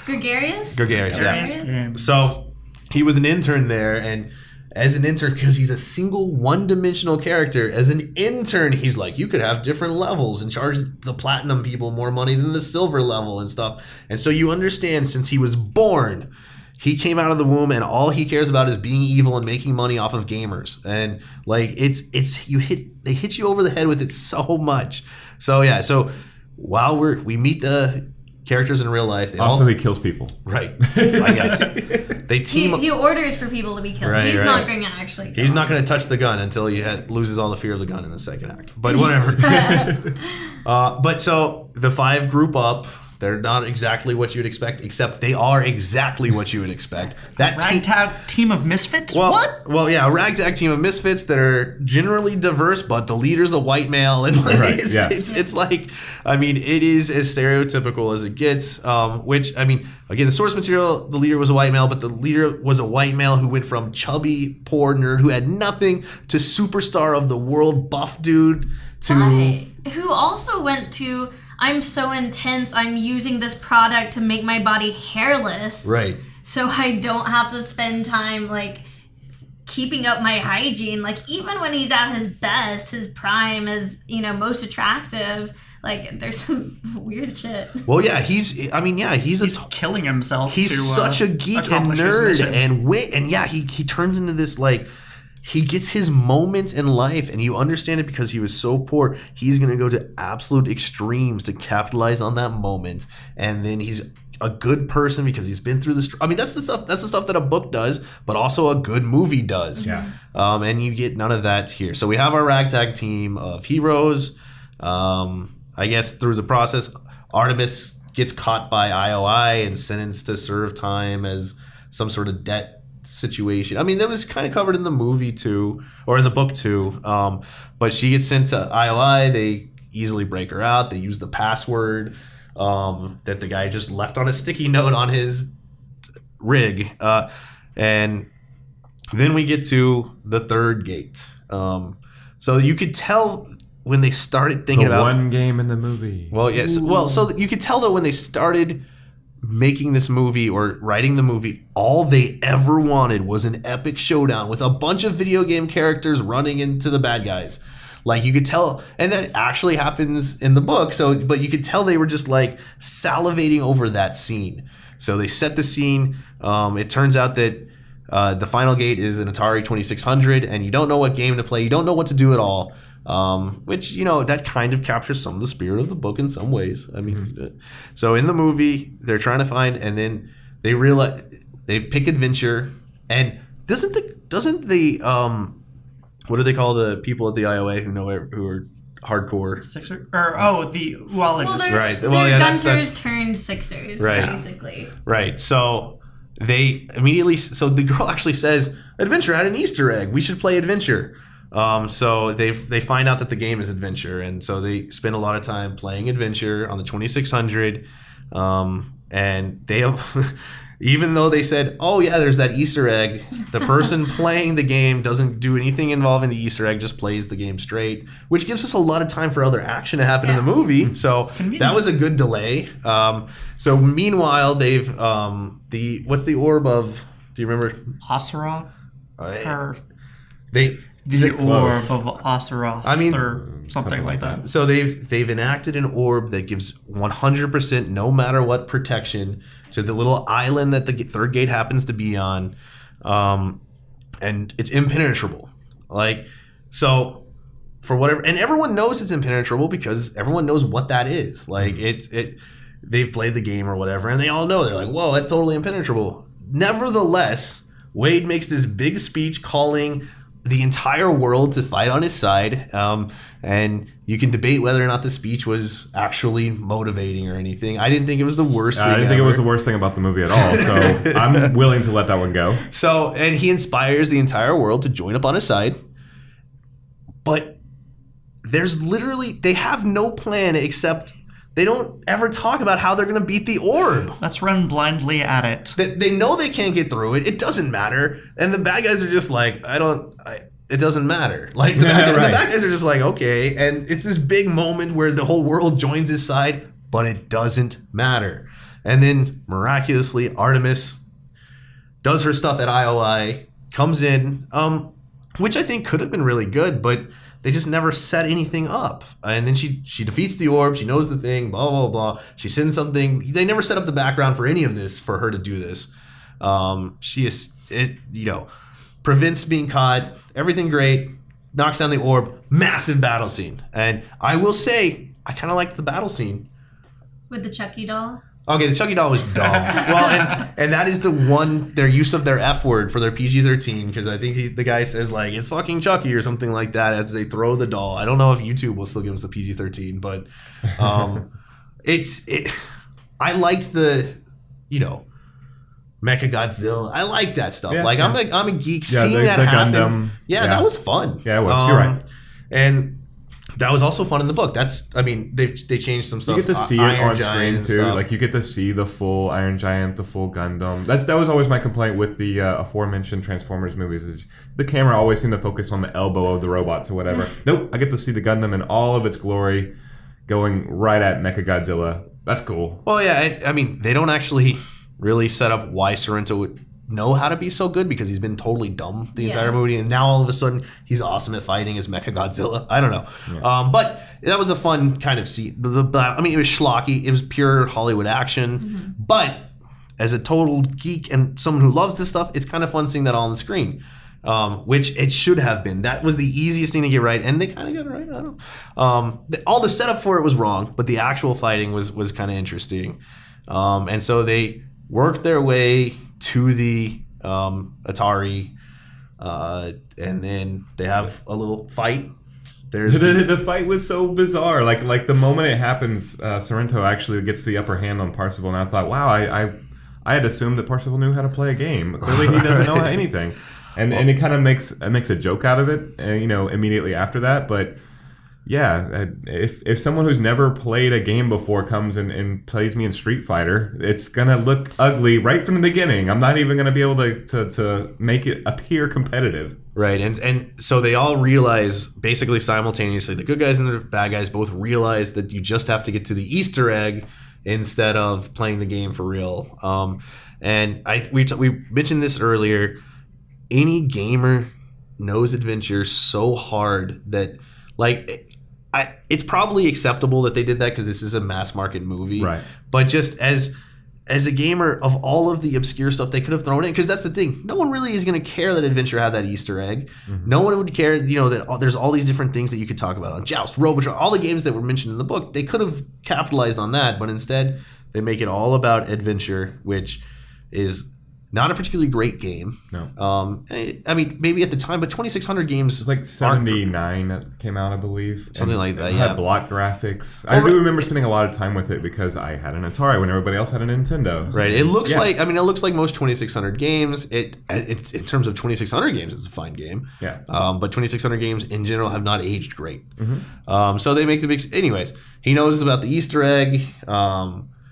Gregarious? Gregarious. Yeah. Games. So he was an intern there, and as an intern, because he's a single one-dimensional character. As an intern, he's like, you could have different levels and charge the platinum people more money than the silver level and stuff. And so you understand, since he was born, he came out of the womb and all he cares about is being evil and making money off of gamers. And like they hit you over the head with it so much. So yeah, so while we meet the characters in real life, he kills people. Right. I guess. They team He orders for people to be killed. Right, He's right. not going to actually kill He's not them. going to touch the gun until he loses all the fear of the gun in the second act. But whatever. But so the 5 group up. They're not exactly what you'd expect, except they are exactly what you would expect. That Ragtag team of misfits? What? Well, yeah, a ragtag team of misfits that are generally diverse, but the leader's a white male, and like, it's like, I mean, it is as stereotypical as it gets. Which, I mean, again, the source material, the leader was a white male, but the leader was a white male who went from chubby, poor nerd who had nothing to superstar of the world, buff dude to who also went to, I'm so intense, I'm using this product to make my body hairless. Right. So I don't have to spend time, like, keeping up my hygiene. Like, even when he's at his best, his prime is, most attractive. Like, there's some weird shit. Well, yeah, he's killing himself. He's such a geek and nerd and wit. And yeah, he turns into this, like, he gets his moment in life, and you understand it because he was so poor. He's going to go to absolute extremes to capitalize on that moment. And then he's a good person because he's been through this. I mean, that's the stuff that a book does, but also a good movie does. Yeah. And you get none of that here. So we have our ragtag team of heroes. I guess through the process, Artemis gets caught by IOI and sentenced to serve time as some sort of debt situation. I mean, that was kind of covered in the movie too, or in the book too. But she gets sent to IOI. They easily break her out. They use the password that the guy just left on a sticky note on his rig. And then we get to the third gate. So you could tell when they started thinking about one game in the movie. Well, yes. Well, so you could tell that when they started making this movie or writing the movie, all they ever wanted was an epic showdown with a bunch of video game characters running into the bad guys. Like, you could tell, and that actually happens in the book. So, but you could tell they were just like salivating over that scene. So they set the scene. It turns out that the final gate is an Atari 2600, and you don't know what game to play. You don't know what to do at all. Which, that kind of captures some of the spirit of the book in some ways. I mean, so in the movie, they're trying to find, and then they realize they pick adventure. And doesn't the what do they call the people at the IOA who are hardcore? Sixer? Right. They're Gunters turned Sixers, right. Basically. Right. So they immediately, so the girl actually says, Adventure had an Easter egg. We should play Adventure. So they find out that the game is Adventure, and so they spend a lot of time playing Adventure on the 2600. And they, even though they said, "Oh yeah, there's that Easter egg," the person playing the game doesn't do anything involving the Easter egg; just plays the game straight, which gives us a lot of time for other action to happen in the movie. So that was a good delay. So meanwhile, they've what's the orb of? Do you remember? Asura. The orb of Aseroth, or something like that. So they've enacted an orb that gives 100%, no matter what, protection to the little island that the third gate happens to be on, and it's impenetrable. Like, so for whatever, and everyone knows it's impenetrable because everyone knows what that is. Like, they've played the game or whatever, and they all know. They're like, "Whoa, that's totally impenetrable." Nevertheless, Wade makes this big speech calling the entire world to fight on his side, and you can debate whether or not the speech was actually motivating or anything. I didn't think it was the worst thing. I didn't think it was the worst thing about the movie at all, so I'm willing to let that one go. So, and he inspires the entire world to join up on his side, but there's literally, they have no plan except they don't ever talk about how they're going to beat the orb. Let's run blindly at it. They know they can't get through it. It doesn't matter. And the bad guys are just like, it doesn't matter. Like, the bad guys are just like, okay. And it's this big moment where the whole world joins his side, but it doesn't matter. And then, miraculously, Artemis does her stuff at IOI, comes in, which I think could have been really good, but they just never set anything up. And then she defeats the orb. She knows the thing, blah, blah, blah. She sends something. They never set up the background for any of this for her to do this. She is, prevents being caught. Everything great. Knocks down the orb. Massive battle scene. And I will say, I kind of liked the battle scene. With the Chucky doll? Okay, the Chucky doll was dumb. Well, and that is their use of their F word for their PG-13, because I think the guy says, like, it's fucking Chucky or something like that as they throw the doll. I don't know if YouTube will still give us the PG-13, but I liked the, Mechagodzilla. I like that stuff. Yeah, I'm a geek. Seeing that happen. Gundam. Yeah, that was fun. Yeah, it was. You're right. And that was also fun in the book. They changed some stuff. You get to see it on screen too. Stuff. Like you get to see the full Iron Giant, the full Gundam. That was always my complaint with the aforementioned Transformers movies. Is the camera always seemed to focus on the elbow of the robots or whatever. Nope, I get to see the Gundam in all of its glory, going right at Mechagodzilla. That's cool. Well, yeah. I mean, they don't actually really set up why Sorrento would know how to be so good, because he's been totally dumb the entire movie, and now all of a sudden he's awesome at fighting as Mechagodzilla. I don't know. Yeah. But that was a fun kind of scene. It was schlocky. It was pure Hollywood action. But as a total geek and someone who loves this stuff, it's kind of fun seeing that all on the screen. Which it should have been. That was the easiest thing to get right, and they kind of got it right. I don't know. All the setup for it was wrong, but the actual fighting was kind of interesting. And so they worked their way to the Atari, and then they have a little fight. The fight was so bizarre. Like the moment it happens, Sorrento actually gets the upper hand on Parsifal, and I thought, wow, I had assumed that Parsifal knew how to play a game. Clearly, he doesn't know anything, and it kind of makes a joke out of it, immediately after that, but. Yeah, if someone who's never played a game before comes and plays me in Street Fighter, it's gonna look ugly right from the beginning. I'm not even gonna be able to make it appear competitive. Right, and so they all realize basically simultaneously, the good guys and the bad guys both realize that you just have to get to the Easter egg instead of playing the game for real. And we mentioned this earlier. Any gamer knows adventure so hard that it's probably acceptable that they did that because this is a mass market movie. Right. But just as a gamer, of all of the obscure stuff they could have thrown in, because that's the thing, no one really is going to care that Adventure had that Easter egg. Mm-hmm. No one would care, that there's all these different things that you could talk about on Joust, Robotron, all the games that were mentioned in the book. They could have capitalized on that, but instead they make it all about Adventure, which is not a particularly great game. No. I mean, maybe at the time, but 2600 games... It was like 79 that came out, I believe. Something like that, It had block graphics. I do remember spending a lot of time with it because I had an Atari when everybody else had a Nintendo. Right. It looks like most 2600 games. It in terms of 2600 games, it's a fine game. Yeah. But 2600 games in general have not aged great. Mm-hmm. So they make the big... Anyways, he knows about the Easter egg.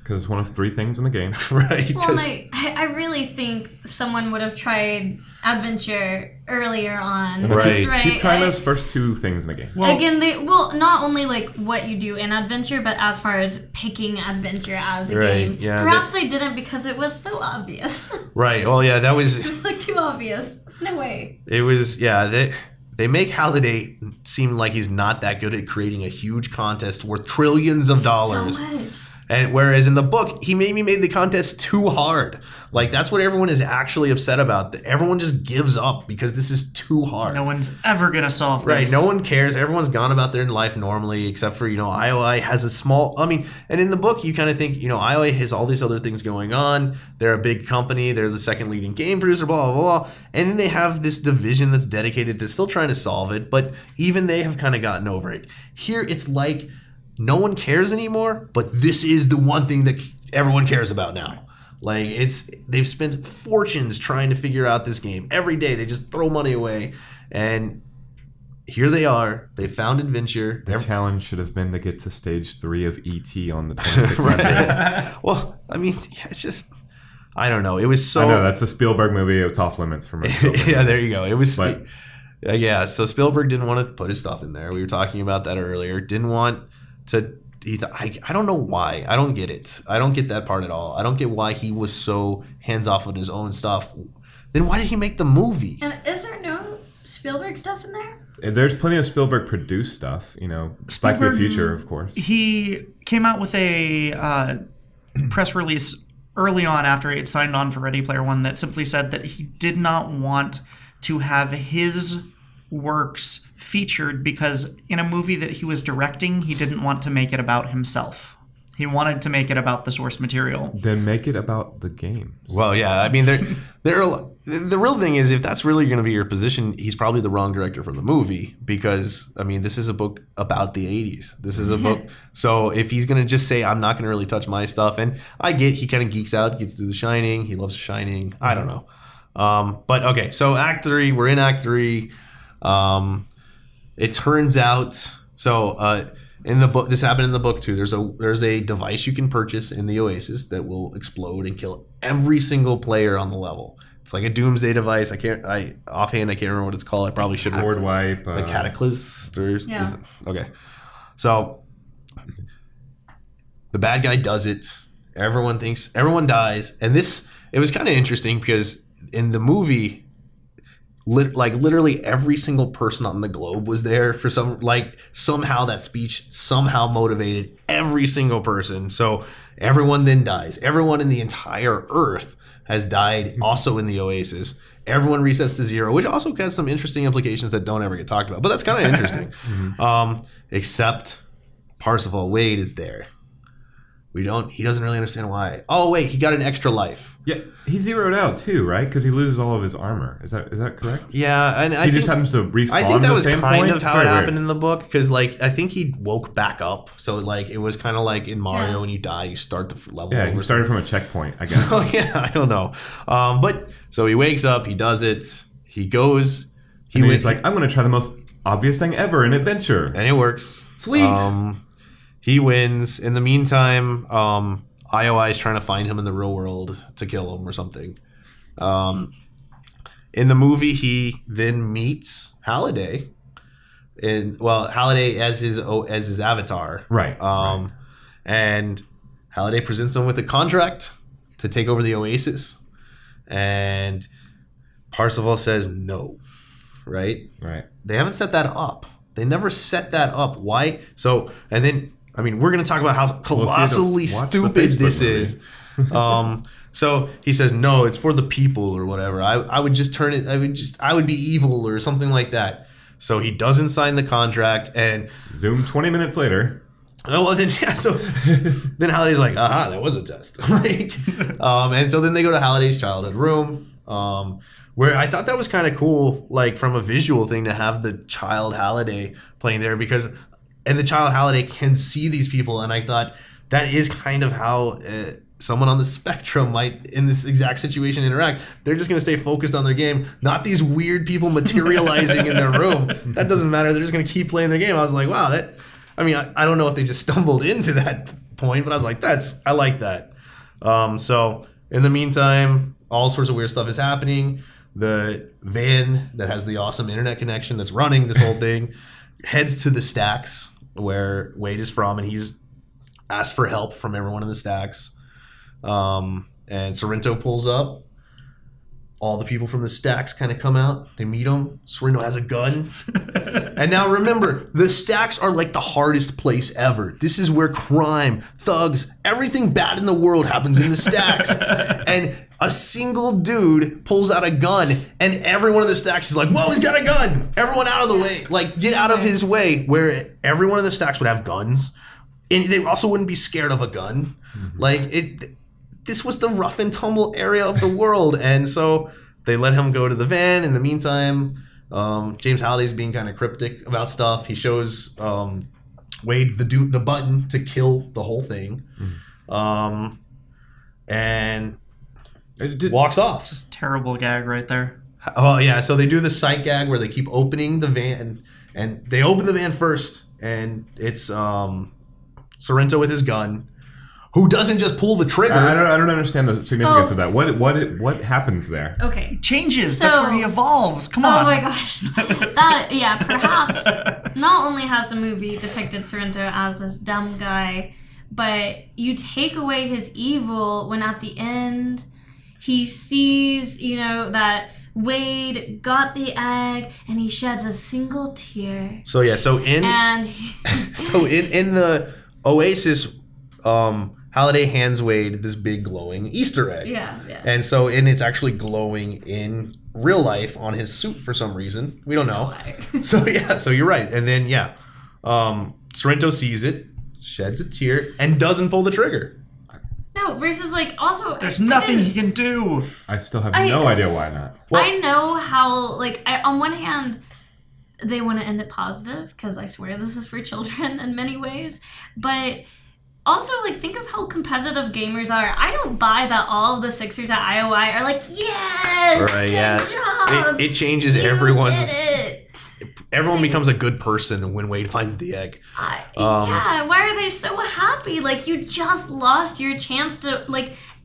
Because it's one of 3 things in the game. Right. Well, I really think someone would have tried Adventure earlier on. Right. Keep trying those first 2 things in the game. Well, again, not only like what you do in Adventure, but as far as picking Adventure as a game. Yeah, Perhaps I didn't because it was so obvious. Right. Well, yeah, that was... It was like too obvious. No way. It was, yeah, they make Halliday seem like he's not that good at creating a huge contest worth trillions of dollars. So much. And whereas in the book, he maybe made the contest too hard. Like, that's what everyone is actually upset about. Everyone just gives up because this is too hard. No one's ever going to solve this. Right, no one cares. Everyone's gone about their life normally, except for, IOI has a small... and in the book, you kind of think, IOI has all these other things going on. They're a big company. They're the second leading game producer, blah, blah, blah. And then they have this division that's dedicated to still trying to solve it, but even they have kind of gotten over it. Here, it's like... no one cares anymore, but this is the one thing that everyone cares about now. Like, they've spent fortunes trying to figure out this game. Every day they just throw money away, and here they are. They found Adventure. The challenge should have been to get to stage 3 of E.T. on the 2600. Right. Well, it's just... I don't know. It was so... I know, that's the Spielberg movie. It's off limits for me. Yeah, there you go. It was... But, yeah, so Spielberg didn't want to put his stuff in there. We were talking about that earlier. Didn't want... I don't know why. I don't get it. I don't get that part at all. I don't get why he was so hands off on his own stuff. then why did he make the movie? And is there no Spielberg stuff in there? There's plenty of Spielberg produced stuff, you know. Back to the Future, of course. He came out with a press release early on after he had signed on for Ready Player One that simply said that he did not want to have his works featured because in a movie that he was directing, he didn't want to make it about himself. He wanted to make it about the source material. Then make it about the game. Well, yeah, I mean, the real thing is, if that's really going to be your position, he's probably the wrong director for the movie because, I mean, this is a book about the 80s. This is a book. So if he's going to just say, I'm not going to really touch my stuff, and I get he kind of geeks out, gets through The Shining. He loves The Shining. I don't know. But okay, so Act 3, we're in Act 3. It turns out, in the book, this happened in the book too. There's a device you can purchase in the Oasis that will explode and kill every single player on the level. It's like a doomsday device. Offhand I can't remember what it's called. I probably should. Board wipe. A cataclysm. Yeah. Okay. So the bad guy does it. Everyone dies, and it was kind of interesting because in the movie, literally every single person on the globe was there for somehow that speech somehow motivated every single person. So everyone then dies. Everyone in the entire Earth has died, also in the Oasis. Everyone resets to 0, which also has some interesting implications that don't ever get talked about. But that's kind of interesting. Except Parsifal Wade is there. He doesn't really understand why. Oh wait, he got an extra life. Yeah, he zeroed out too, right? Because he loses all of his armor. Is that correct? Yeah, and he just happens to respawn. I think that was kind kind of how it happened in the book because, I think he woke back up. So, it was kind of like in Mario, when you die, you start the level. Yeah, over. he started from a checkpoint, I guess. So, yeah, I don't know. But so he wakes up, he does it, he goes. He's like, I'm going to try the most obvious thing ever, an adventure, and it works. Sweet. He wins. In the meantime, IOI is trying to find him in the real world to kill him or something. In the movie, he then meets Halliday, Halliday as his avatar, right? And Halliday presents him with a contract to take over the Oasis, and Parsifal says no. Right. They haven't set that up. They never set that up. Why? So, and then. I mean, we're going to talk about how colossally stupid this is. So he says, no, it's for the people or whatever. I would just turn it. I would be evil or something like that. So he doesn't sign the contract and zoom 20 minutes later. Oh, well, then, yeah. So then Halliday's like, aha, that was a test. And so then they go to Halliday's childhood room, where I thought that was kind of cool, from a visual thing to have the child Halliday playing there and the child Halliday can see these people, and I thought that is kind of how someone on the spectrum might, in this exact situation, interact. They're just going to stay focused on their game, not these weird people materializing in their room. That doesn't matter. They're just going to keep playing their game. I was like, wow, I don't know if they just stumbled into that point, but I was like, I like that. So in the meantime, all sorts of weird stuff is happening. The van that has the awesome internet connection that's running this whole thing heads to the stacks where Wade is from, and he's asked for help from everyone in the stacks. And Sorrento pulls up. All the people from the stacks kind of come out. They meet him. Sorrento has a gun. And now remember, the stacks are like the hardest place ever. This is where crime, thugs, everything bad in the world happens in the stacks. And a single dude pulls out a gun, and everyone in the stacks is like, whoa, he's got a gun. Everyone out of the way. Get out of his way. Where everyone in the stacks would have guns. And they also wouldn't be scared of a gun. Mm-hmm. This was the rough and tumble area of the world. And so they let him go to the van. In the meantime, James Halliday's being kind of cryptic about stuff. He shows Wade the button to kill the whole thing. And walks off. Just terrible gag right there. Oh, yeah. So they do the sight gag where they keep opening the van. And they open the van first. And it's Sorrento with his gun. Who doesn't just pull the trigger? I don't understand the significance of that. What happens there? Okay, changes. That's where he evolves. Come on. Oh my gosh, perhaps not only has the movie depicted Sorrento as this dumb guy, but you take away his evil when at the end he sees, that Wade got the egg, and he sheds a single tear. So in the Oasis, Halliday hands Wade this big glowing Easter egg. Yeah. And it's actually glowing in real life on his suit for some reason. We don't know. So you're right. And then Sorrento sees it, sheds a tear, and doesn't pull the trigger. No, versus also there's nothing he can do. I still have no idea why not. Well, I know how on one hand they want to end it positive because I swear this is for children in many ways, but also, think of how competitive gamers are. I don't buy that all of the Sixers at IOI are yes, right, good job. It changes you everyone's. Did it. Everyone becomes a good person when Wade finds the egg. Why are they so happy? You just lost your chance to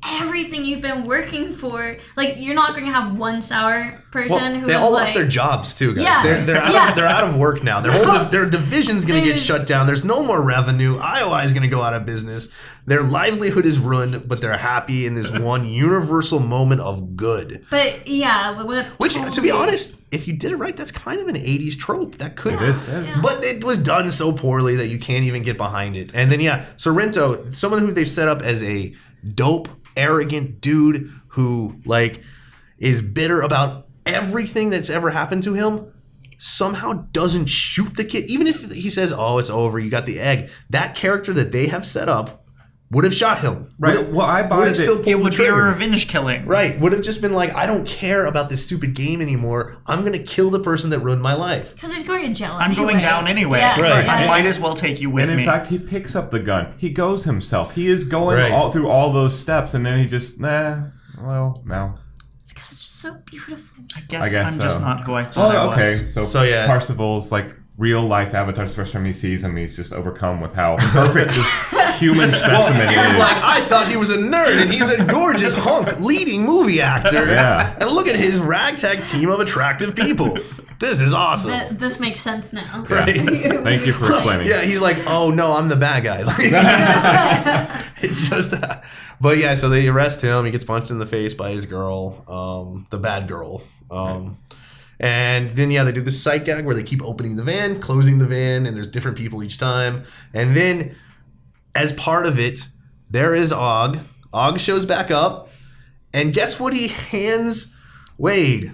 everything you've been working for. You're not going to have one sour person who they all lost their jobs too, guys. Yeah, they're out of work now. Their division's going to get shut down. There's no more revenue. IOI is going to go out of business. Their livelihood is ruined, but they're happy in this one universal moment of good. But which, to be honest, if you did it right, that's kind of an 80s trope. That could be. Yeah. But it was done so poorly that you can't even get behind it. And then Sorrento, someone who they've set up as a dope, arrogant dude who is bitter about everything that's ever happened to him, somehow doesn't shoot the kid. Even if he says, "Oh, it's over, you got the egg," that character that they have set up would have shot him. Right. I bought it. It would be a revenge killing. Right. Would have just been I don't care about this stupid game anymore. I'm going to kill the person that ruined my life. Because he's going to jail I'm going down anyway. Yeah. Right. I might as well take you with me. And in fact, he picks up the gun. He goes himself. He is going through all those steps, and then he just, no. It's because it's just so beautiful. I guess I'm so. Just not who I thought I was. Okay. So Parsifal's real life Avatar's the first time he sees him, he's just overcome with how perfect this human specimen is. He's I thought he was a nerd, and he's a gorgeous hunk leading movie actor. Yeah. And look at his ragtag team of attractive people. This is awesome. This makes sense now. Right. Thank you for explaining. Yeah, he's oh no, I'm the bad guy. It's just but so they arrest him. He gets punched in the face by his girl, the bad girl. And then they do this sight gag where they keep opening the van, closing the van, and there's different people each time. And then as part of it, there is Og. Og shows back up, and guess what he hands Wade?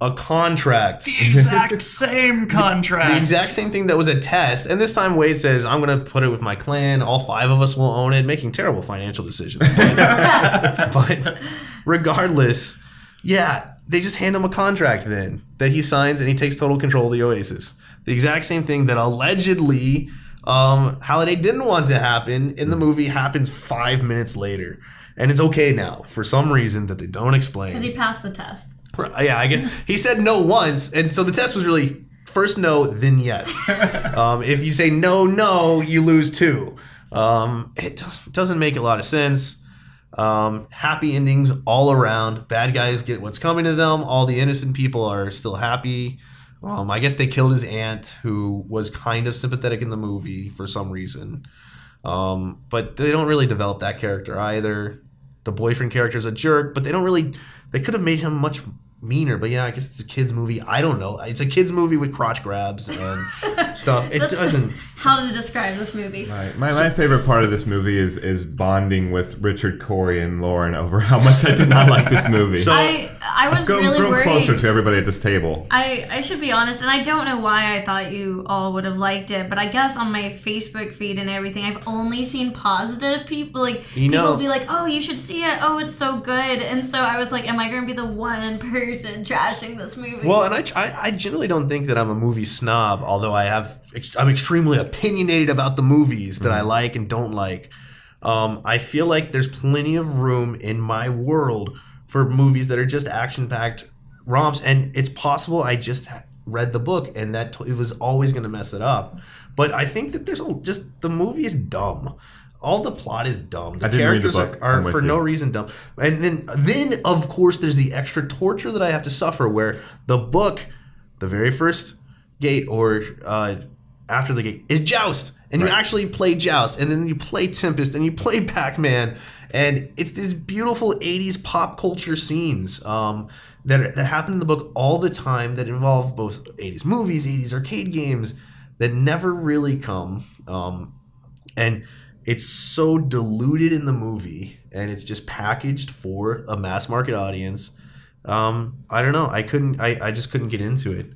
A contract. The exact same contract. The exact same thing that was a test. And this time Wade says, I'm going to put it with my clan. All 5 of us will own it, making terrible financial decisions. But regardless, they just hand him a contract then that he signs, and he takes total control of the Oasis. The exact same thing that allegedly Halliday didn't want to happen in the movie happens 5 minutes later. And it's okay now for some reason that they don't explain. Because he passed the test. Yeah, I guess he said no once, and so the test was really first no, then yes. If you say no, you lose 2. It doesn't make a lot of sense. Happy endings all around. Bad guys get what's coming to them. All the innocent people are still happy. I guess they killed his aunt, who was kind of sympathetic in the movie for some reason. But they don't really develop that character either. The boyfriend character is a jerk, but they could have made him much meaner. But I guess it's a kid's movie. I don't know. It's a kid's movie with crotch grabs and stuff. It doesn't. How to describe this movie? Right. My favorite part of this movie is bonding with Richard, Corey, and Lauren over how much I did not like this movie. So I was really worried. Closer to everybody at this table. I should be honest, and I don't know why I thought you all would have liked it, but I guess on my Facebook feed and everything, I've only seen positive people. People be like, "Oh, you should see it. Oh, it's so good." And so I was like, "Am I going to be the one person trashing this movie?" Well, and I generally don't think that I'm a movie snob, although I'm extremely opinionated about the movies that I like and don't like. I feel like there's plenty of room in my world for movies that are just action-packed romps, and it's possible I just read the book and that it was always going to mess it up. But I think that the movie is dumb. All the plot is dumb. The characters are for no reason dumb. And then of course there's the extra torture that I have to suffer, where the book, the very first gate, or after the game is Joust. And you actually play Joust. And then you play Tempest and you play Pac-Man. And it's these beautiful 80s pop culture scenes that happen in the book all the time that involve both 80s movies, 80s arcade games that never really come. And it's so diluted in the movie and it's just packaged for a mass market audience. I don't know. I just couldn't get into it.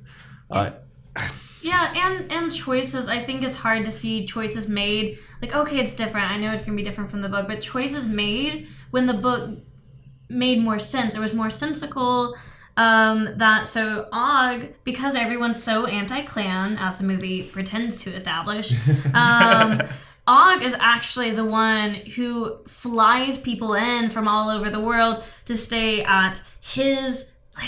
Yeah, and choices. I think it's hard to see choices made. Like, okay, it's different. I know it's going to be different from the book, but choices made when the book made more sense. It was more sensical. So Og, because everyone's so anti-clan, as the movie pretends to establish, Og is actually the one who flies people in from all over the world to stay at his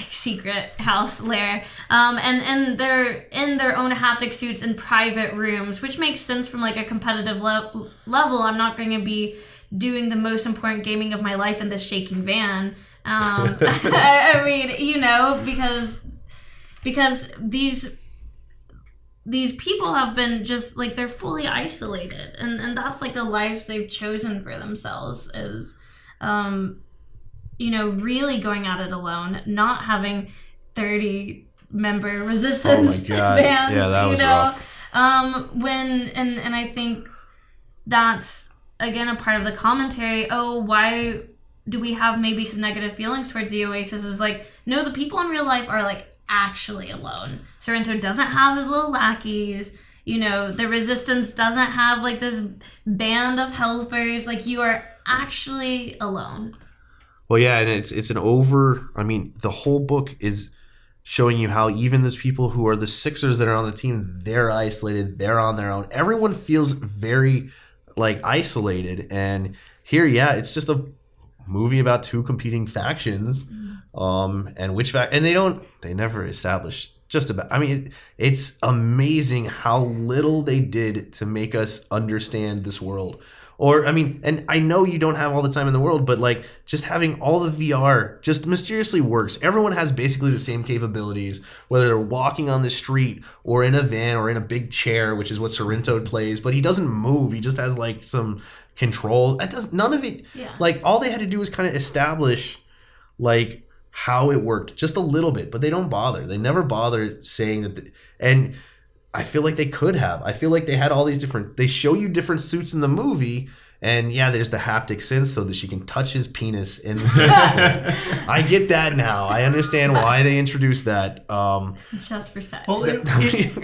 secret house lair, and they're in their own haptic suits in private rooms, which makes sense from a competitive level. I'm not going to be doing the most important gaming of my life in this shaking van. I mean, because these people have been just they're fully isolated, and that's the lives they've chosen for themselves is really going at it alone, not having 30 member resistance bands. Yeah, that was rough. And I think that's again a part of the commentary. Oh, why do we have maybe some negative feelings towards the Oasis? Is no, the people in real life are actually alone. Sorrento doesn't have his little lackeys. The resistance doesn't have this band of helpers. You are actually alone. Well, yeah, and it's the whole book is showing you how even those people who are the Sixers that are on the team, they're isolated, they're on their own. Everyone feels very isolated. And here, yeah, it's just a movie about two competing factions. And they never establish just about, it's amazing how little they did to make us understand this world. Or, and I know you don't have all the time in the world, but just having all the VR just mysteriously works. Everyone has basically the same capabilities, whether they're walking on the street or in a van or in a big chair, which is what Sorrento plays, but he doesn't move. He just has some control. None of it, all they had to do was kind of establish how it worked just a little bit, but they don't bother. They never bother saying that. And I feel like they could have. I feel like they had all these they show you different suits in the movie, and yeah, there's the haptic sense so that she can touch his penis in the I get that now. I understand why they introduced that. Just for sex. Well,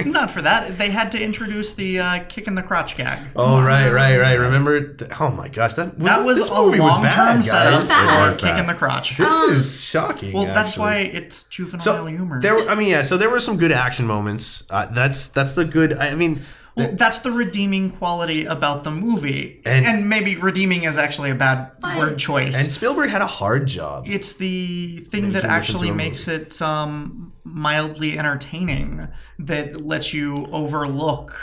not for that. They had to introduce the kick in the crotch gag. Oh, right. Remember? Oh my gosh, this was a long-term setup for kick in the crotch. This is shocking. Well, that's why it's juvenile humor. So there were some good action moments. That's the good. That's the redeeming quality about the movie. And maybe redeeming is actually a bad word choice. And Spielberg had a hard job. It's the thing that actually makes it mildly entertaining, that lets you overlook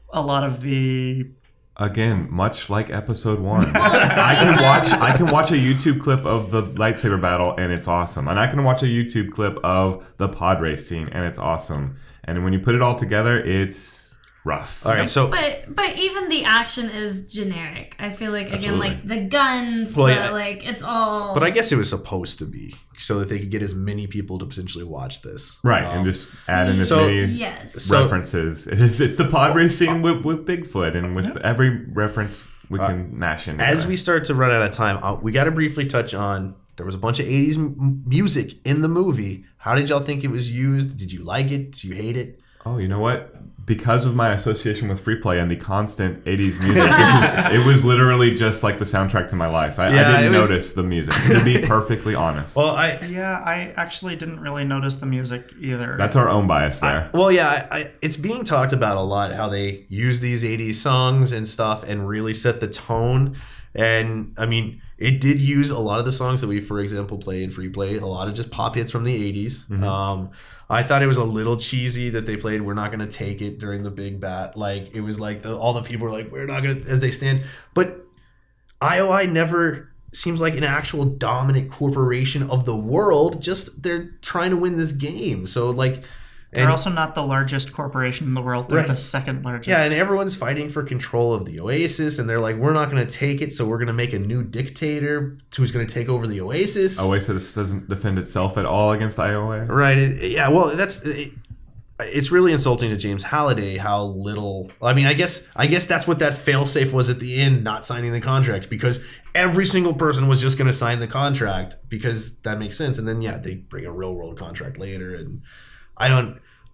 a lot of the... Again, much like episode 1. I can watch a YouTube clip of the lightsaber battle and it's awesome. And I can watch a YouTube clip of the pod race scene and it's awesome. And when you put it all together, it's rough. All right, so but even the action is generic. I feel again Absolutely. The guns, it's all. But I guess it was supposed to be so that they could get as many people to potentially watch this, right? And just add in as many references. It's the pod race scene with Bigfoot, and with every reference we can mash in. As we start to run out of time, we got to briefly touch on. There was a bunch of 80s music in the movie. How did y'all think it was used? Did you like it? Did you hate it? Oh, you know what? Because of my association with Free Play and the constant 80s music, it was literally just the soundtrack to my life. I didn't notice the music, to be perfectly honest. Well, I actually didn't really notice the music either. That's our own bias there. It's being talked about a lot, how they use these 80s songs and stuff and really set the tone. And, it did use a lot of the songs that we, for example, play in Free Play, a lot of just pop hits from the 80s. Mm-hmm. I thought it was a little cheesy that they played "We're Not Gonna Take It" during the big bat. It was all the people were "We're not gonna," as they stand. But IOI never seems like an actual dominant corporation of the world. Just they're trying to win this game. So They're also not the largest corporation in the world. They're the second largest. Yeah, and everyone's fighting for control of the Oasis, and they're like, we're not going to take it, so we're going to make a new dictator who's going to take over the Oasis. Oasis doesn't defend itself at all against IOA. Right. It's really insulting to James Halliday how little. I mean, I guess that's what that failsafe was at the end, not signing the contract, because every single person was just going to sign the contract because that makes sense. And then they bring a real world contract later, and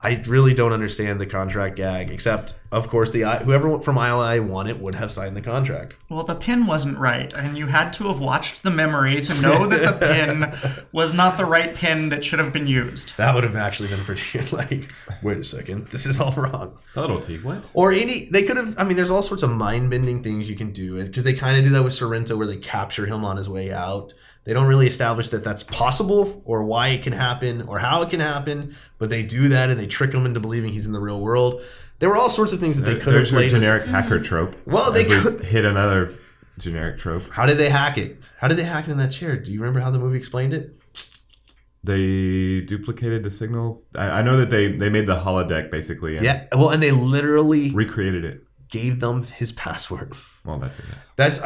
I really don't understand the contract gag, except, of course, whoever from ILI won it would have signed the contract. Well, the pin wasn't right, and you had to have watched the memory to know that the pin was not the right pin that should have been used. That would have actually been pretty like, wait a second, this is all wrong. Subtlety, what? Or they could have, there's all sorts of mind-bending things you can do, because they kind of do that with Sorrento where they capture him on his way out. They don't really establish that that's possible or why it can happen or how it can happen, but they do that and they trick him into believing he's in the real world. There were all sorts of things that they could have played. There's your generic hacker trope. Well, they could hit another generic trope. How did they hack it? How did they hack it in that chair? Do you remember how the movie explained it? They duplicated the signal. I know that they made the holodeck basically. And they literally recreated it. Gave them his password. Well, that's it, yes.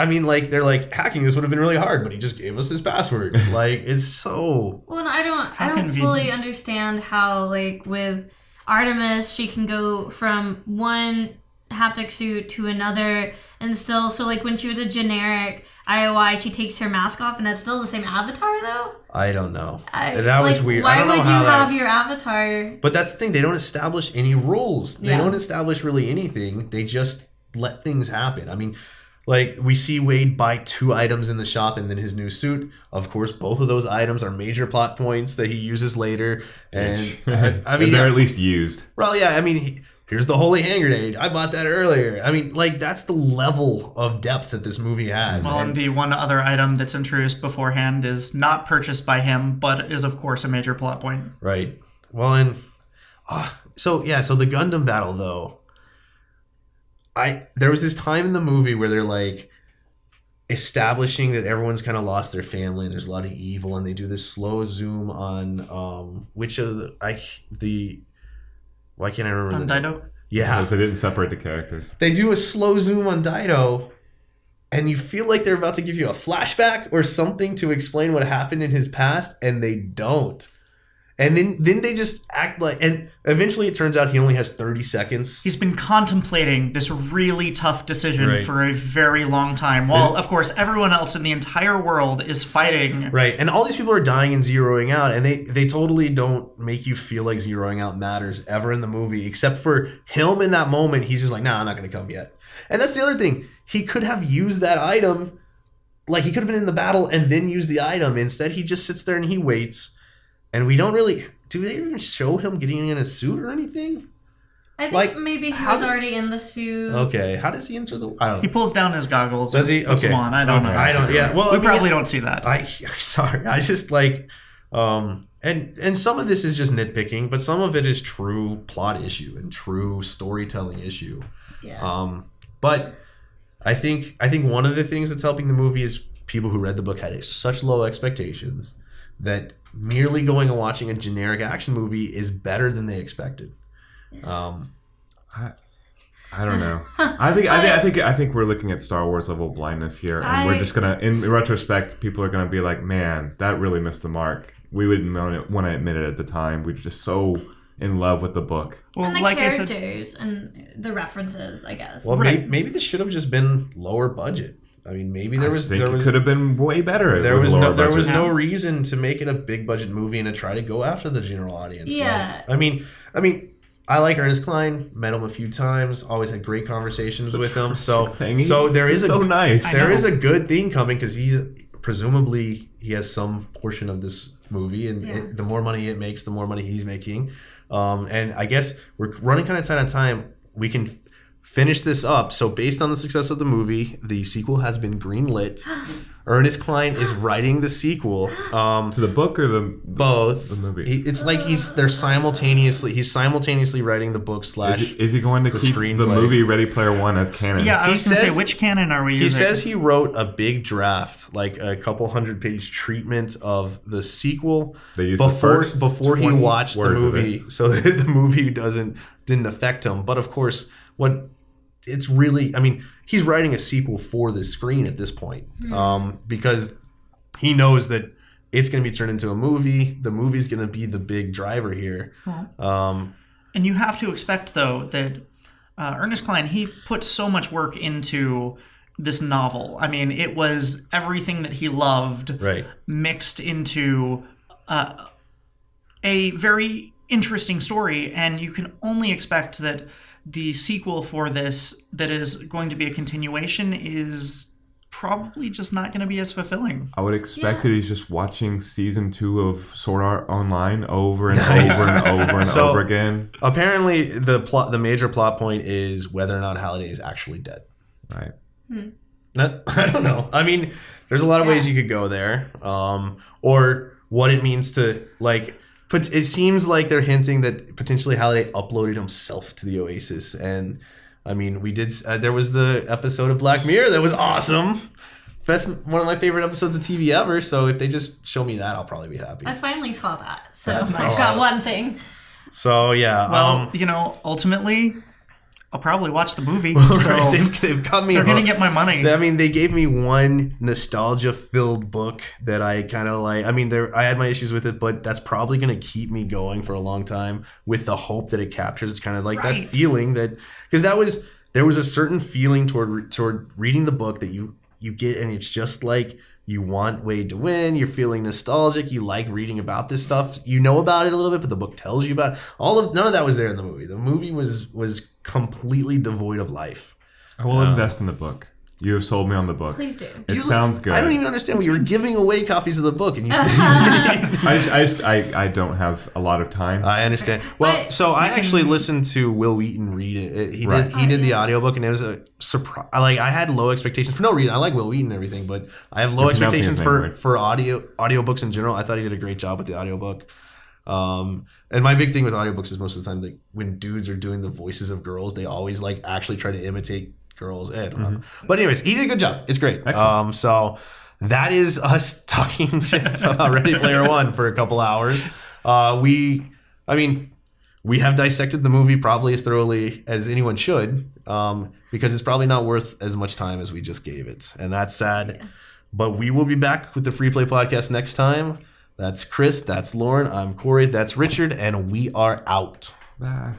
They're like, hacking this would have been really hard, but he just gave us his password. It's so... Well, I don't fully understand how, with Artemis, she can go from one haptic suit to another, and still, when she was a generic IOI, she takes her mask off, and that's still the same avatar, though? I don't know. That was weird. Why would you have your avatar? But that's the thing. They don't establish any rules. They don't establish really anything. They just let things happen. We see Wade buy 2 items in the shop and then his new suit. Of course, both of those items are major plot points that he uses later. And they're at least used. Well, yeah. Here's the holy hand grenade. I bought that earlier. That's the level of depth that this movie has. Well, and the one other item that's introduced beforehand is not purchased by him, but is, of course, a major plot point. Right. Well, and... so the Gundam battle, though. There was this time in the movie where they're, establishing that everyone's kind of lost their family and there's a lot of evil, and they do this slow zoom on which of the... Why can't I remember? On Dido? Yeah. Because they didn't separate the characters. They do a slow zoom on Dido, and you feel like they're about to give you a flashback or something to explain what happened in his past, and they don't. And then they just act like... And eventually it turns out he only has 30 seconds. He's been contemplating this really tough decision for a very long time. While, of course, everyone else in the entire world is fighting. Right. And all these people are dying and zeroing out. And they totally don't make you feel like zeroing out matters ever in the movie. Except for him in that moment. He's just like, nah, I'm not going to come yet. And that's the other thing. He could have used that item. He could have been in the battle and then used the item. Instead, he just sits there and he waits. And we don't really... Do they even show him getting in a suit or anything? I think maybe he was already in the suit. Okay. How does he enter the... I don't know. He pulls down his goggles. Does he? Puts them on. I don't know. I don't... Yeah. Well, we probably don't see that. Sorry. I just and some of this is just nitpicking, but some of it is true plot issue and true storytelling issue. Yeah. But I think one of the things that's helping the movie is people who read the book had such low expectations that merely going and watching a generic action movie is better than they expected. I don't know. I think we're looking at Star Wars level blindness here, and we're just gonna, in retrospect, people are gonna be like, "Man, that really missed the mark." We wouldn't want to admit it at the time. We're just so in love with the book. Well, and the characters and the references, I guess. Well, maybe this should have just been lower budget. Maybe there was. It could have been way better. There was no reason to make it a big budget movie and to try to go after the general audience. Yeah. I like Ernest Cline. Met him a few times. Always had great conversations with him. So there is nice. There is a good thing coming because he's presumably he has some portion of this movie, and the more money it makes, the more money he's making. And I guess we're running kind of tight on time. We can finish this up. So based on the success of the movie, the sequel has been greenlit. Ernest Cline is writing the sequel To the book or both. the movie? It's like he's simultaneously writing the book / Is he going to the keep the screenplay. movie Ready Player One as canon? Yeah, I was going to say, which canon are we using? He says he wrote a big draft, like a couple 100-page treatment of the sequel They used the first before he 20 watched the words of movie, so that the movie didn't affect him. But of course, it's really, I mean, he's writing a sequel for the screen at this point, because he knows that it's going to be turned into a movie. The movie's going to be the big driver here. And you have to expect, though, that Ernest Cline, he put so much work into this novel. I mean, it was everything that he loved mixed into a very interesting story, and you can only expect that the sequel for this, that is going to be a continuation, is probably just not going to be as fulfilling. I would expect that he's just watching season 2 of Sword Art Online over and over and over and over again. Apparently, the major plot point is whether or not Halliday is actually dead. Right. I don't know. I mean, there's a lot of ways you could go there, or what it means to like. But it seems like they're hinting that potentially Halliday uploaded himself to the Oasis, and I mean, we did. There was the episode of Black Mirror that was awesome. That's one of my favorite episodes of TV ever. So if they just show me that, I'll probably be happy. I finally saw that, so That's nice. I've got one thing. So yeah. Well, ultimately, I'll probably watch the movie. Right, So they've got me. they're going to get my money. I mean, they gave me one nostalgia-filled book that I kind of like. I mean, I had my issues with it, but that's probably going to keep me going for a long time with the hope that it captures. It's kind of like that feeling that, because there was a certain feeling toward reading the book that you get, and it's just like you want Wade to win. You're feeling nostalgic. You like reading about this stuff. You know about it a little bit, but the book tells you about it. None of that was there in the movie. The movie was completely devoid of life. I will invest in the book. You have sold me on the book. Please do. It sounds good. I don't even understand what you were giving away copies of the book, and you still. I don't have a lot of time. I understand. Well, But so I actually listened to Will Wheaton read it. He did the audiobook, and it was a surprise. Like, I had low expectations for no reason. I like Will Wheaton and everything, but I have low expectations for audiobooks in general. I thought he did a great job with the audiobook. And my big thing with audiobooks is most of the time, like, when dudes are doing the voices of girls, they always like actually try to imitate girls. But anyways, he did a good job. It's great. Excellent. So that is us talking about Ready Player One for a couple hours. We have dissected the movie probably as thoroughly as anyone should, because it's probably not worth as much time as we just gave it, and that's sad. Yeah. But we will be back with the Free Play Podcast next time. That's Chris. That's Lauren. I'm Corey. That's Richard, and we are out. Bye.